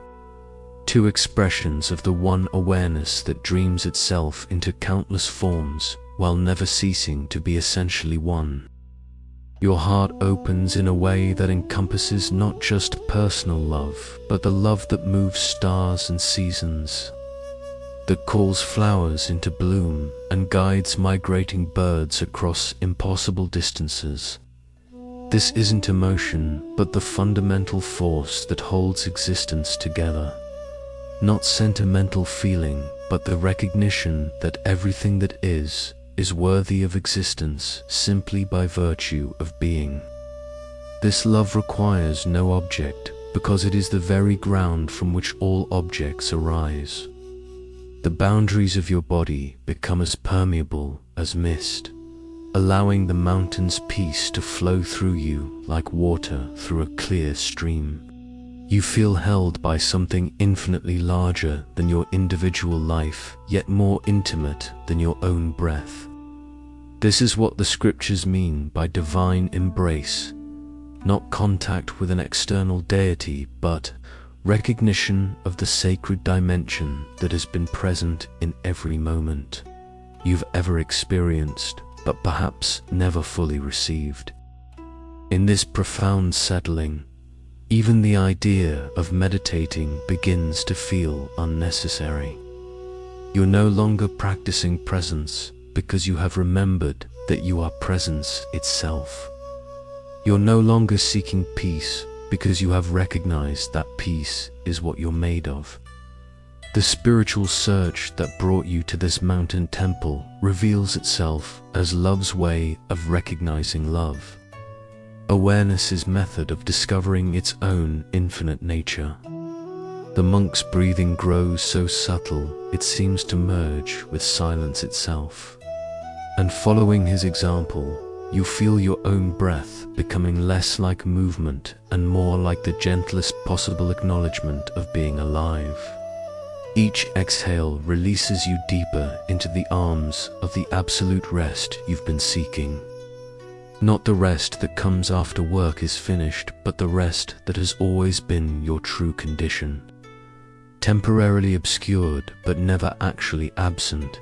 Two expressions of the one awareness that dreams itself into countless forms while never ceasing to be essentially one. Your heart opens in a way that encompasses not just personal love, but the love that moves stars and seasons, that calls flowers into bloom and guides migrating birds across impossible distances. This isn't emotion, but the fundamental force that holds existence together. Not sentimental feeling, but the recognition that everything that is worthy of existence simply by virtue of being. This love requires no object, because it is the very ground from which all objects arise. The boundaries of your body become as permeable as mist, allowing the mountain's peace to flow through you like water through a clear stream. You feel held by something infinitely larger than your individual life, yet more intimate than your own breath. This is what the scriptures mean by divine embrace, not contact with an external deity, but recognition of the sacred dimension that has been present in every moment you've ever experienced, but perhaps never fully received. In this profound settling, even the idea of meditating begins to feel unnecessary. You're no longer practicing presence because you have remembered that you are presence itself. You're no longer seeking peace because you have recognized that peace is what you're made of. The spiritual search that brought you to this mountain temple reveals itself as love's way of recognizing love. Awareness's method of discovering its own infinite nature. The monk's breathing grows so subtle it seems to merge with silence itself. And following his example, you feel your own breath becoming less like movement and more like the gentlest possible acknowledgement of being alive. Each exhale releases you deeper into the arms of the absolute rest you've been seeking. Not the rest that comes after work is finished, but the rest that has always been your true condition. Temporarily obscured, but never actually absent.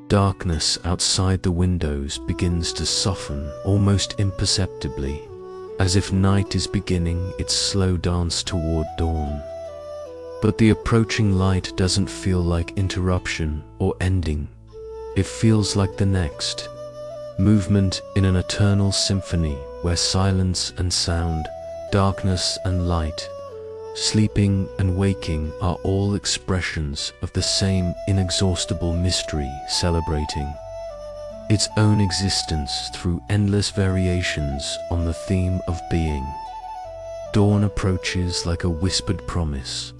Darkness outside the windows begins to soften almost imperceptibly, as if night is beginning its slow dance toward dawn. But the approaching light doesn't feel like interruption or ending. It feels like the next movement in an eternal symphony where silence and sound, darkness and light, sleeping and waking are all expressions of the same inexhaustible mystery, celebrating its own existence through endless variations on the theme of being. Dawn approaches like a whispered promise,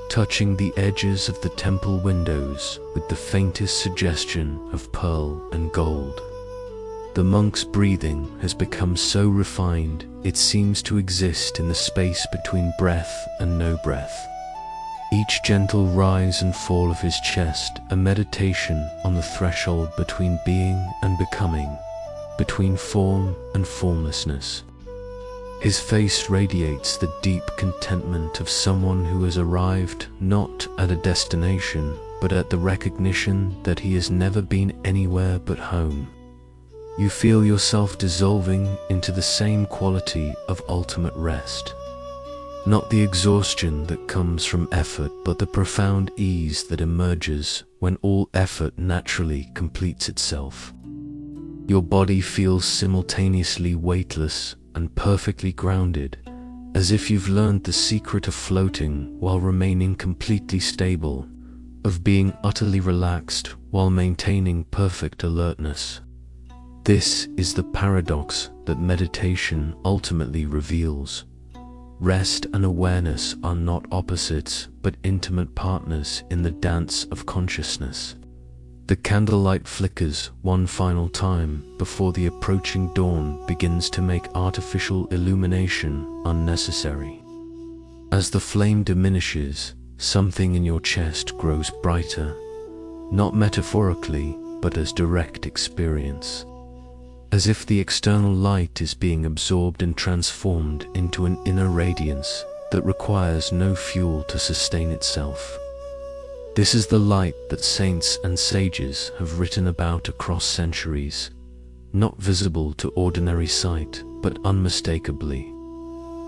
touching the edges of the temple windows with the faintest suggestion of pearl and gold. The monk's breathing has become so refined it seems to exist in the space between breath and no breath. Each gentle rise and fall of his chest a meditation on the threshold between being and becoming, between form and formlessness. His face radiates the deep contentment of someone who has arrived not at a destination, but at the recognition that he has never been anywhere but home. You feel yourself dissolving into the same quality of ultimate rest. Not the exhaustion that comes from effort, but the profound ease that emerges when all effort naturally completes itself. Your body feels simultaneously weightless and perfectly grounded, as if you've learned the secret of floating while remaining completely stable, of being utterly relaxed while maintaining perfect alertness. This is the paradox that meditation ultimately reveals. Rest and awareness are not opposites, but intimate partners in the dance of consciousness. The candlelight flickers one final time before the approaching dawn begins to make artificial illumination unnecessary. As the flame diminishes, something in your chest grows brighter, not metaphorically, but as direct experience. As if the external light is being absorbed and transformed into an inner radiance that requires no fuel to sustain itself. This is the light that saints and sages have written about across centuries, not visible to ordinary sight, but unmistakably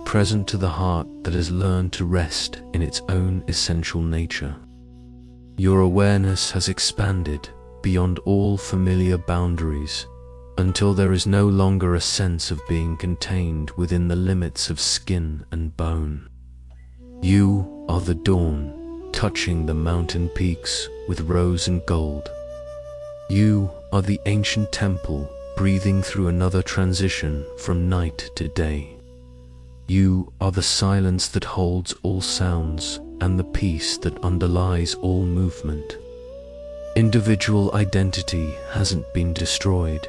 present to the heart that has learned to rest in its own essential nature. Your awareness has expanded beyond all familiar boundaries, until there is no longer a sense of being contained within the limits of skin and bone. You are the dawn, touching the mountain peaks with rose and gold. You are the ancient temple, breathing through another transition from night to day. You are the silence that holds all sounds and the peace that underlies all movement. Individual identity hasn't been destroyed,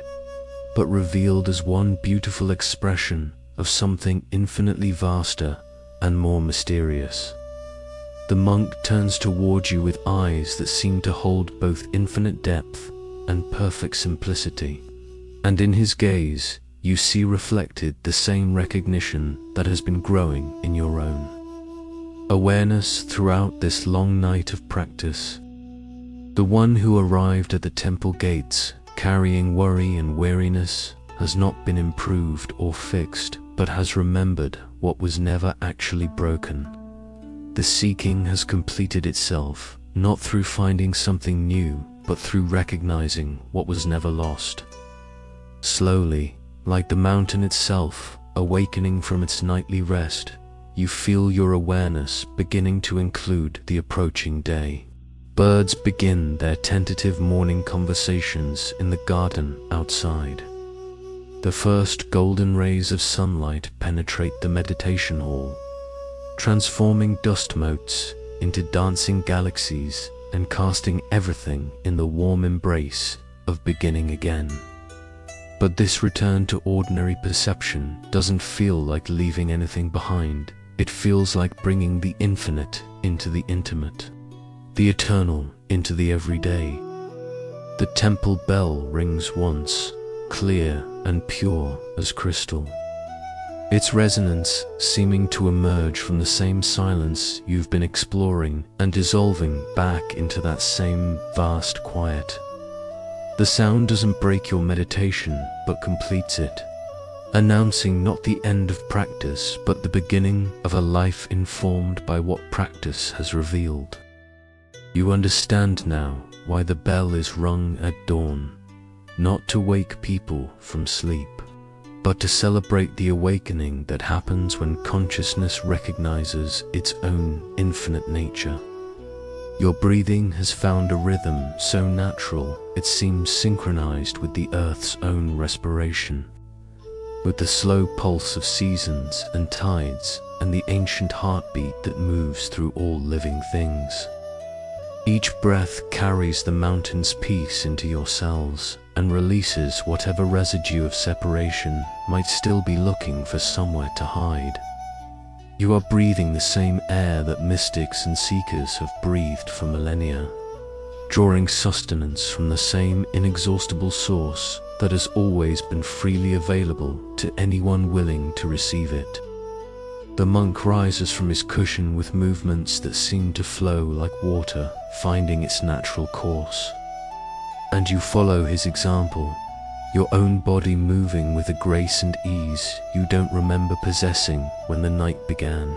but revealed as one beautiful expression of something infinitely vaster and more mysterious. The monk turns towards you with eyes that seem to hold both infinite depth and perfect simplicity, and in his gaze you see reflected the same recognition that has been growing in your own. Awareness throughout this long night of practice. The one who arrived at the temple gates carrying worry and weariness has not been improved or fixed, but has remembered what was never actually broken. The seeking has completed itself, not through finding something new, but through recognizing what was never lost. Slowly, like the mountain itself, awakening from its nightly rest, you feel your awareness beginning to include the approaching day. Birds begin their tentative morning conversations in the garden outside. The first golden rays of sunlight penetrate the meditation hall, transforming dust motes into dancing galaxies and casting everything in the warm embrace of beginning again. But this return to ordinary perception doesn't feel like leaving anything behind. It feels like bringing the infinite into the intimate, the eternal into the everyday. The temple bell rings once, clear and pure as crystal, its resonance seeming to emerge from the same silence you've been exploring and dissolving back into that same vast quiet. The sound doesn't break your meditation, but completes it, announcing not the end of practice, but the beginning of a life informed by what practice has revealed. You understand now why the bell is rung at dawn, not to wake people from sleep, but to celebrate the awakening that happens when consciousness recognizes its own infinite nature. Your breathing has found a rhythm so natural it seems synchronized with the earth's own respiration, with the slow pulse of seasons and tides and the ancient heartbeat that moves through all living things. Each breath carries the mountain's peace into your cells and releases whatever residue of separation might still be looking for somewhere to hide. You are breathing the same air that mystics and seekers have breathed for millennia, drawing sustenance from the same inexhaustible source that has always been freely available to anyone willing to receive it. The monk rises from his cushion with movements that seem to flow like water, finding its natural course. And you follow his example, your own body moving with a grace and ease you don't remember possessing when the night began.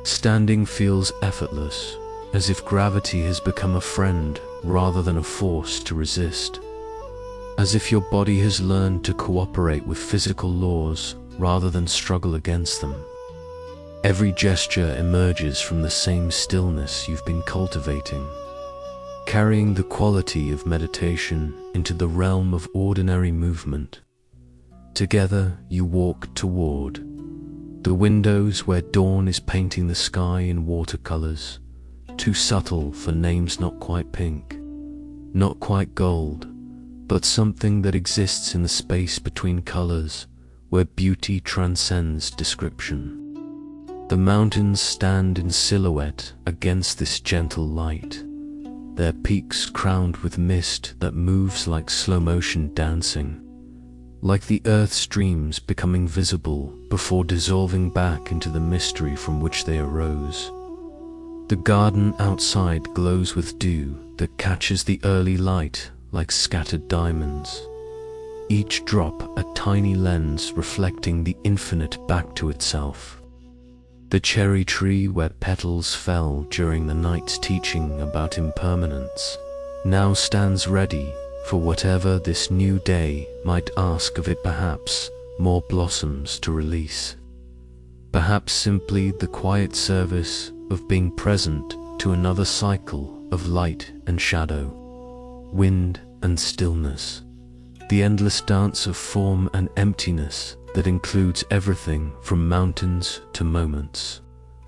Standing feels effortless, as if gravity has become a friend rather than a force to resist. As if your body has learned to cooperate with physical laws rather than struggle against them. Every gesture emerges from the same stillness you've been cultivating, carrying the quality of meditation into the realm of ordinary movement. Together you walk toward the windows where dawn is painting the sky in watercolors, too subtle for names not quite pink, not quite gold, but something that exists in the space between colors, where beauty transcends description. The mountains stand in silhouette against this gentle light, their peaks crowned with mist that moves like slow-motion dancing, like the earth's streams becoming visible before dissolving back into the mystery from which they arose. The garden outside glows with dew that catches the early light like scattered diamonds, each drop a tiny lens reflecting the infinite back to itself. The cherry tree where petals fell during the night's teaching about impermanence now stands ready for whatever this new day might ask of it, perhaps more blossoms to release. Perhaps simply the quiet service of being present to another cycle of light and shadow, wind and stillness, the endless dance of form and emptiness that includes everything from mountains to moments,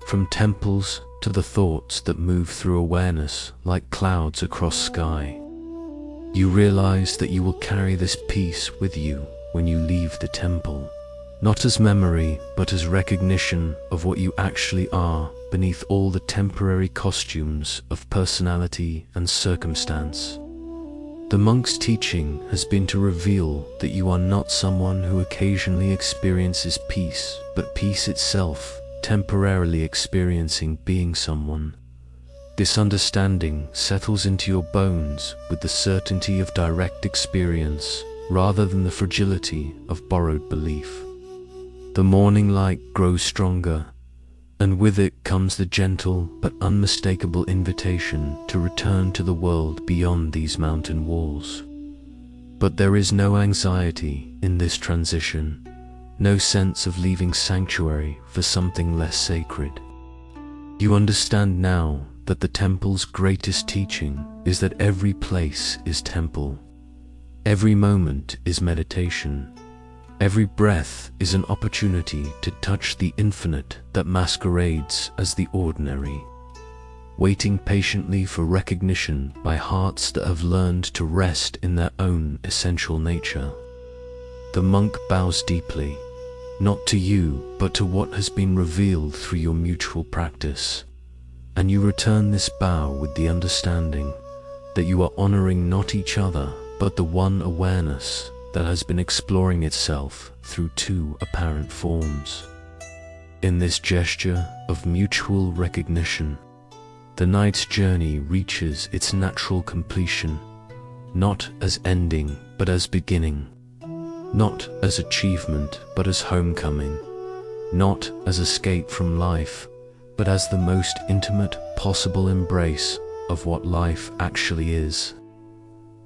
from temples to the thoughts that move through awareness like clouds across sky. You realize that you will carry this peace with you when you leave the temple, not as memory, but as recognition of what you actually are beneath all the temporary costumes of personality and circumstance. The monk's teaching has been to reveal that you are not someone who occasionally experiences peace, but peace itself, temporarily experiencing being someone. This understanding settles into your bones with the certainty of direct experience rather than the fragility of borrowed belief. The morning light grows stronger, and with it comes the gentle but unmistakable invitation to return to the world beyond these mountain walls. But there is no anxiety in this transition, no sense of leaving sanctuary for something less sacred. You understand now that the temple's greatest teaching is that every place is temple, every moment is meditation, every breath is an opportunity to touch the infinite that masquerades as the ordinary, waiting patiently for recognition by hearts that have learned to rest in their own essential nature. The monk bows deeply, not to you, but to what has been revealed through your mutual practice. And you return this bow with the understanding that you are honoring not each other, but the one awareness that has been exploring itself through two apparent forms. In this gesture of mutual recognition, the night's journey reaches its natural completion, not as ending, but as beginning, not as achievement, but as homecoming, not as escape from life, but as the most intimate possible embrace of what life actually is.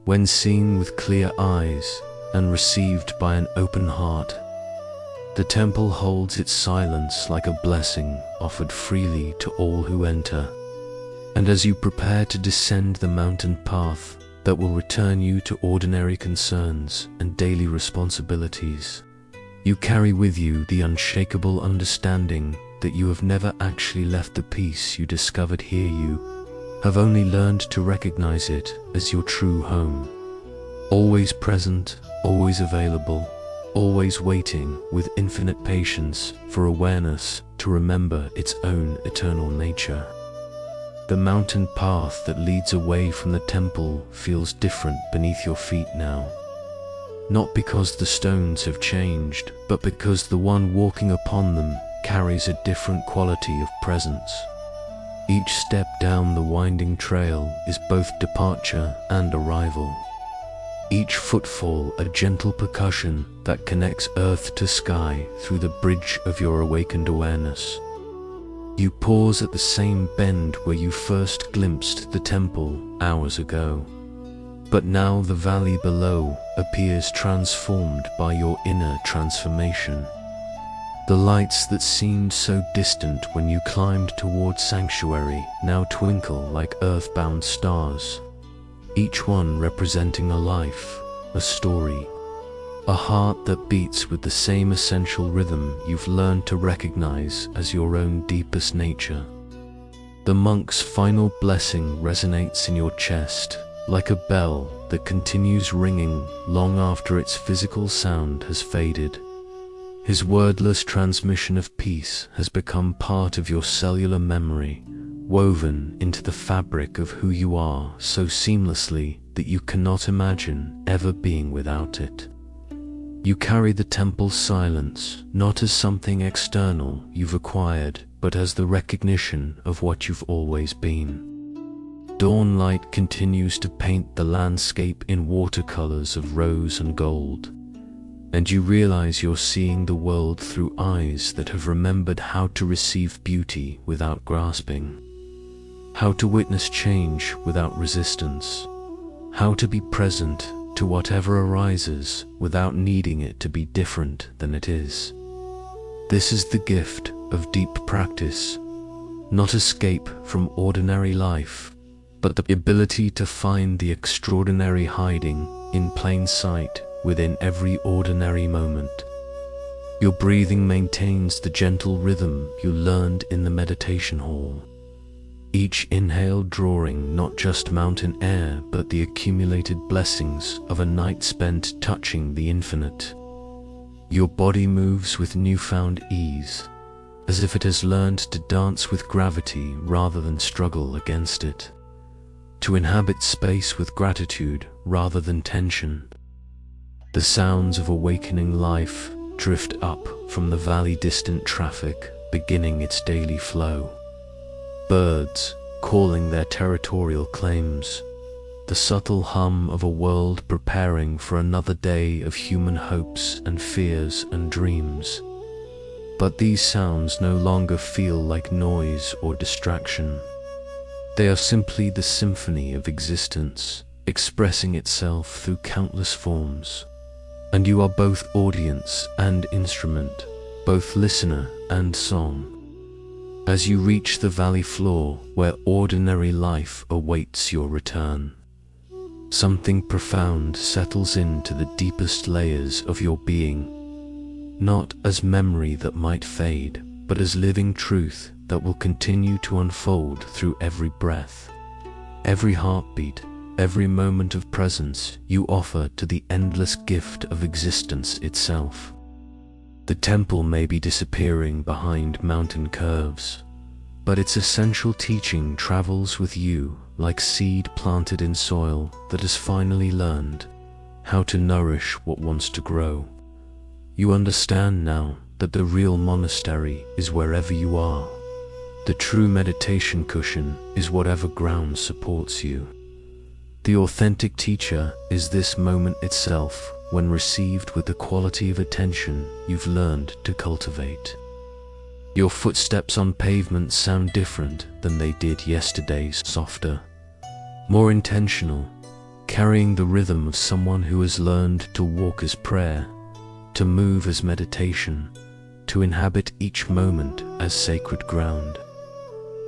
When seen with clear eyes and received by an open heart, the temple holds its silence like a blessing offered freely to all who enter. And as you prepare to descend the mountain path that will return you to ordinary concerns and daily responsibilities, you carry with you the unshakable understanding that you have never actually left the peace you discovered here. You have only learned to recognize it as your true home, always present, always available, always waiting with infinite patience for awareness to remember its own eternal nature. The mountain path that leads away from the temple feels different beneath your feet now, not because the stones have changed, but because the one walking upon them carries a different quality of presence. Each step down the winding trail is both departure and arrival. Each footfall a gentle percussion that connects earth to sky through the bridge of your awakened awareness. You pause at the same bend where you first glimpsed the temple hours ago, but now the valley below appears transformed by your inner transformation. The lights that seemed so distant when you climbed toward sanctuary now twinkle like earthbound stars, each one representing a life, a story, a heart that beats with the same essential rhythm you've learned to recognize as your own deepest nature. The monk's final blessing resonates in your chest like a bell that continues ringing long after its physical sound has faded. His wordless transmission of peace has become part of your cellular memory, woven into the fabric of who you are so seamlessly that you cannot imagine ever being without it. You carry the temple's silence not as something external you've acquired, but as the recognition of what you've always been. Dawn light continues to paint the landscape in watercolors of rose and gold, and you realize you're seeing the world through eyes that have remembered how to receive beauty without grasping, how to witness change without resistance, how to be present to whatever arises without needing it to be different than it is. This is the gift of deep practice, not escape from ordinary life, but the ability to find the extraordinary hiding in plain sight within every ordinary moment. Your breathing maintains the gentle rhythm you learned in the meditation hall, each inhale drawing not just mountain air but the accumulated blessings of a night spent touching the infinite. Your body moves with newfound ease, as if it has learned to dance with gravity rather than struggle against it, to inhabit space with gratitude rather than tension. The sounds of awakening life drift up from the valley-distant traffic beginning its daily flow. Birds calling their territorial claims, the subtle hum of a world preparing for another day of human hopes and fears and dreams. But these sounds no longer feel like noise or distraction. They are simply the symphony of existence, expressing itself through countless forms. And you are both audience and instrument, both listener and song. As you reach the valley floor where ordinary life awaits your return, something profound settles into the deepest layers of your being, not as memory that might fade, but as living truth that will continue to unfold through every breath, every heartbeat, every moment of presence you offer to the endless gift of existence itself. The temple may be disappearing behind mountain curves, but its essential teaching travels with you like seed planted in soil that has finally learned how to nourish what wants to grow. You understand now that the real monastery is wherever you are. The true meditation cushion is whatever ground supports you. The authentic teacher is this moment itself when received with the quality of attention you've learned to cultivate. Your footsteps on pavement sound different than they did yesterday, softer, more intentional, carrying the rhythm of someone who has learned to walk as prayer, to move as meditation, to inhabit each moment as sacred ground.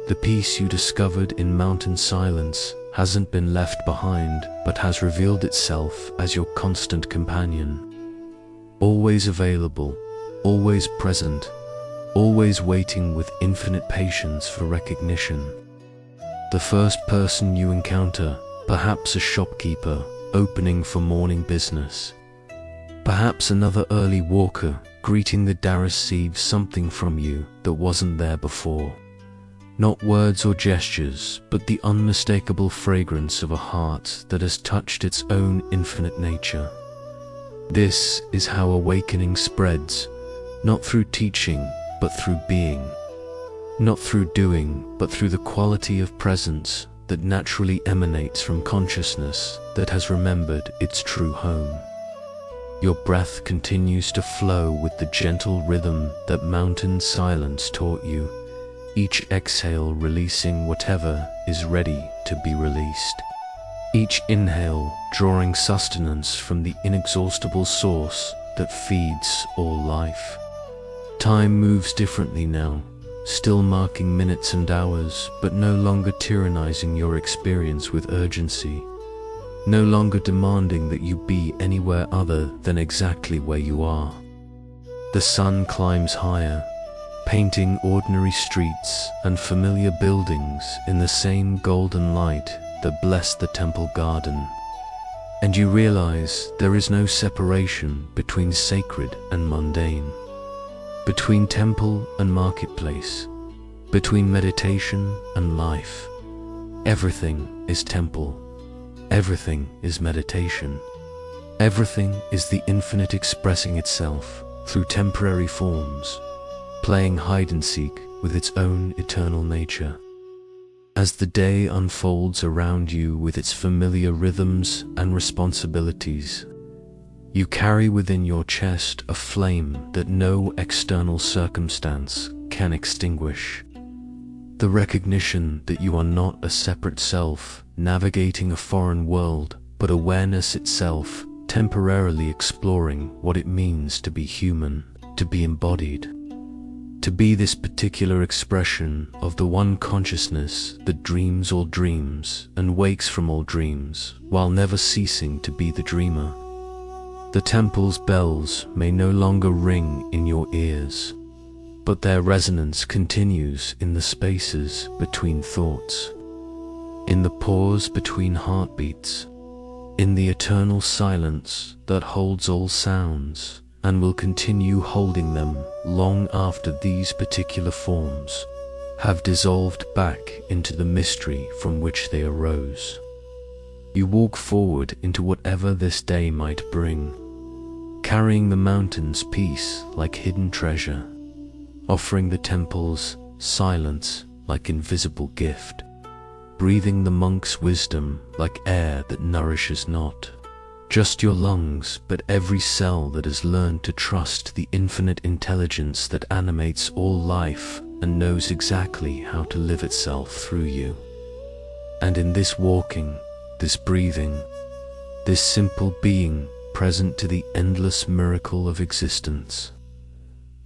The peace you discovered in mountain silence hasn't been left behind, but has revealed itself as your constant companion. Always available, always present, always waiting with infinite patience for recognition. The first person you encounter, perhaps a shopkeeper opening for morning business, perhaps another early walker greeting the day, receives something from you that wasn't there before. Not words or gestures, but the unmistakable fragrance of a heart that has touched its own infinite nature. This is how awakening spreads, not through teaching, but through being. Not through doing, but through the quality of presence that naturally emanates from consciousness that has remembered its true home. Your breath continues to flow with the gentle rhythm that mountain silence taught you, each exhale releasing whatever is ready to be released. Each inhale drawing sustenance from the inexhaustible source that feeds all life. Time moves differently now, still marking minutes and hours, but no longer tyrannizing your experience with urgency, no longer demanding that you be anywhere other than exactly where you are. The sun climbs higher, painting ordinary streets and familiar buildings in the same golden light that blessed the temple garden. And you realize there is no separation between sacred and mundane, between temple and marketplace, between meditation and life. Everything is temple. Everything is meditation. Everything is the infinite expressing itself through temporary forms, playing hide-and-seek with its own eternal nature. As the day unfolds around you with its familiar rhythms and responsibilities, you carry within your chest a flame that no external circumstance can extinguish. The recognition that you are not a separate self navigating a foreign world, but awareness itself temporarily exploring what it means to be human, to be embodied, to be this particular expression of the one consciousness that dreams all dreams and wakes from all dreams, while never ceasing to be the dreamer. The temple's bells may no longer ring in your ears, but their resonance continues in the spaces between thoughts, in the pause between heartbeats, in the eternal silence that holds all sounds, and will continue holding them long after these particular forms have dissolved back into the mystery from which they arose. You walk forward into whatever this day might bring, carrying the mountain's peace like hidden treasure, offering the temple's silence like invisible gift, breathing the monk's wisdom like air that nourishes not just your lungs, but every cell that has learned to trust the infinite intelligence that animates all life and knows exactly how to live itself through you. And in this walking, this breathing, this simple being present to the endless miracle of existence,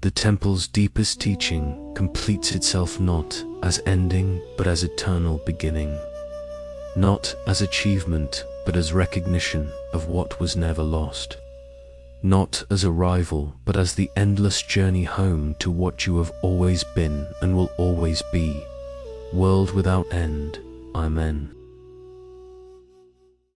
the temple's deepest teaching completes itself not as ending but as eternal beginning, not as achievement but as recognition of what was never lost, not as arrival but as the endless journey home to what you have always been and will always be, world without end. Amen.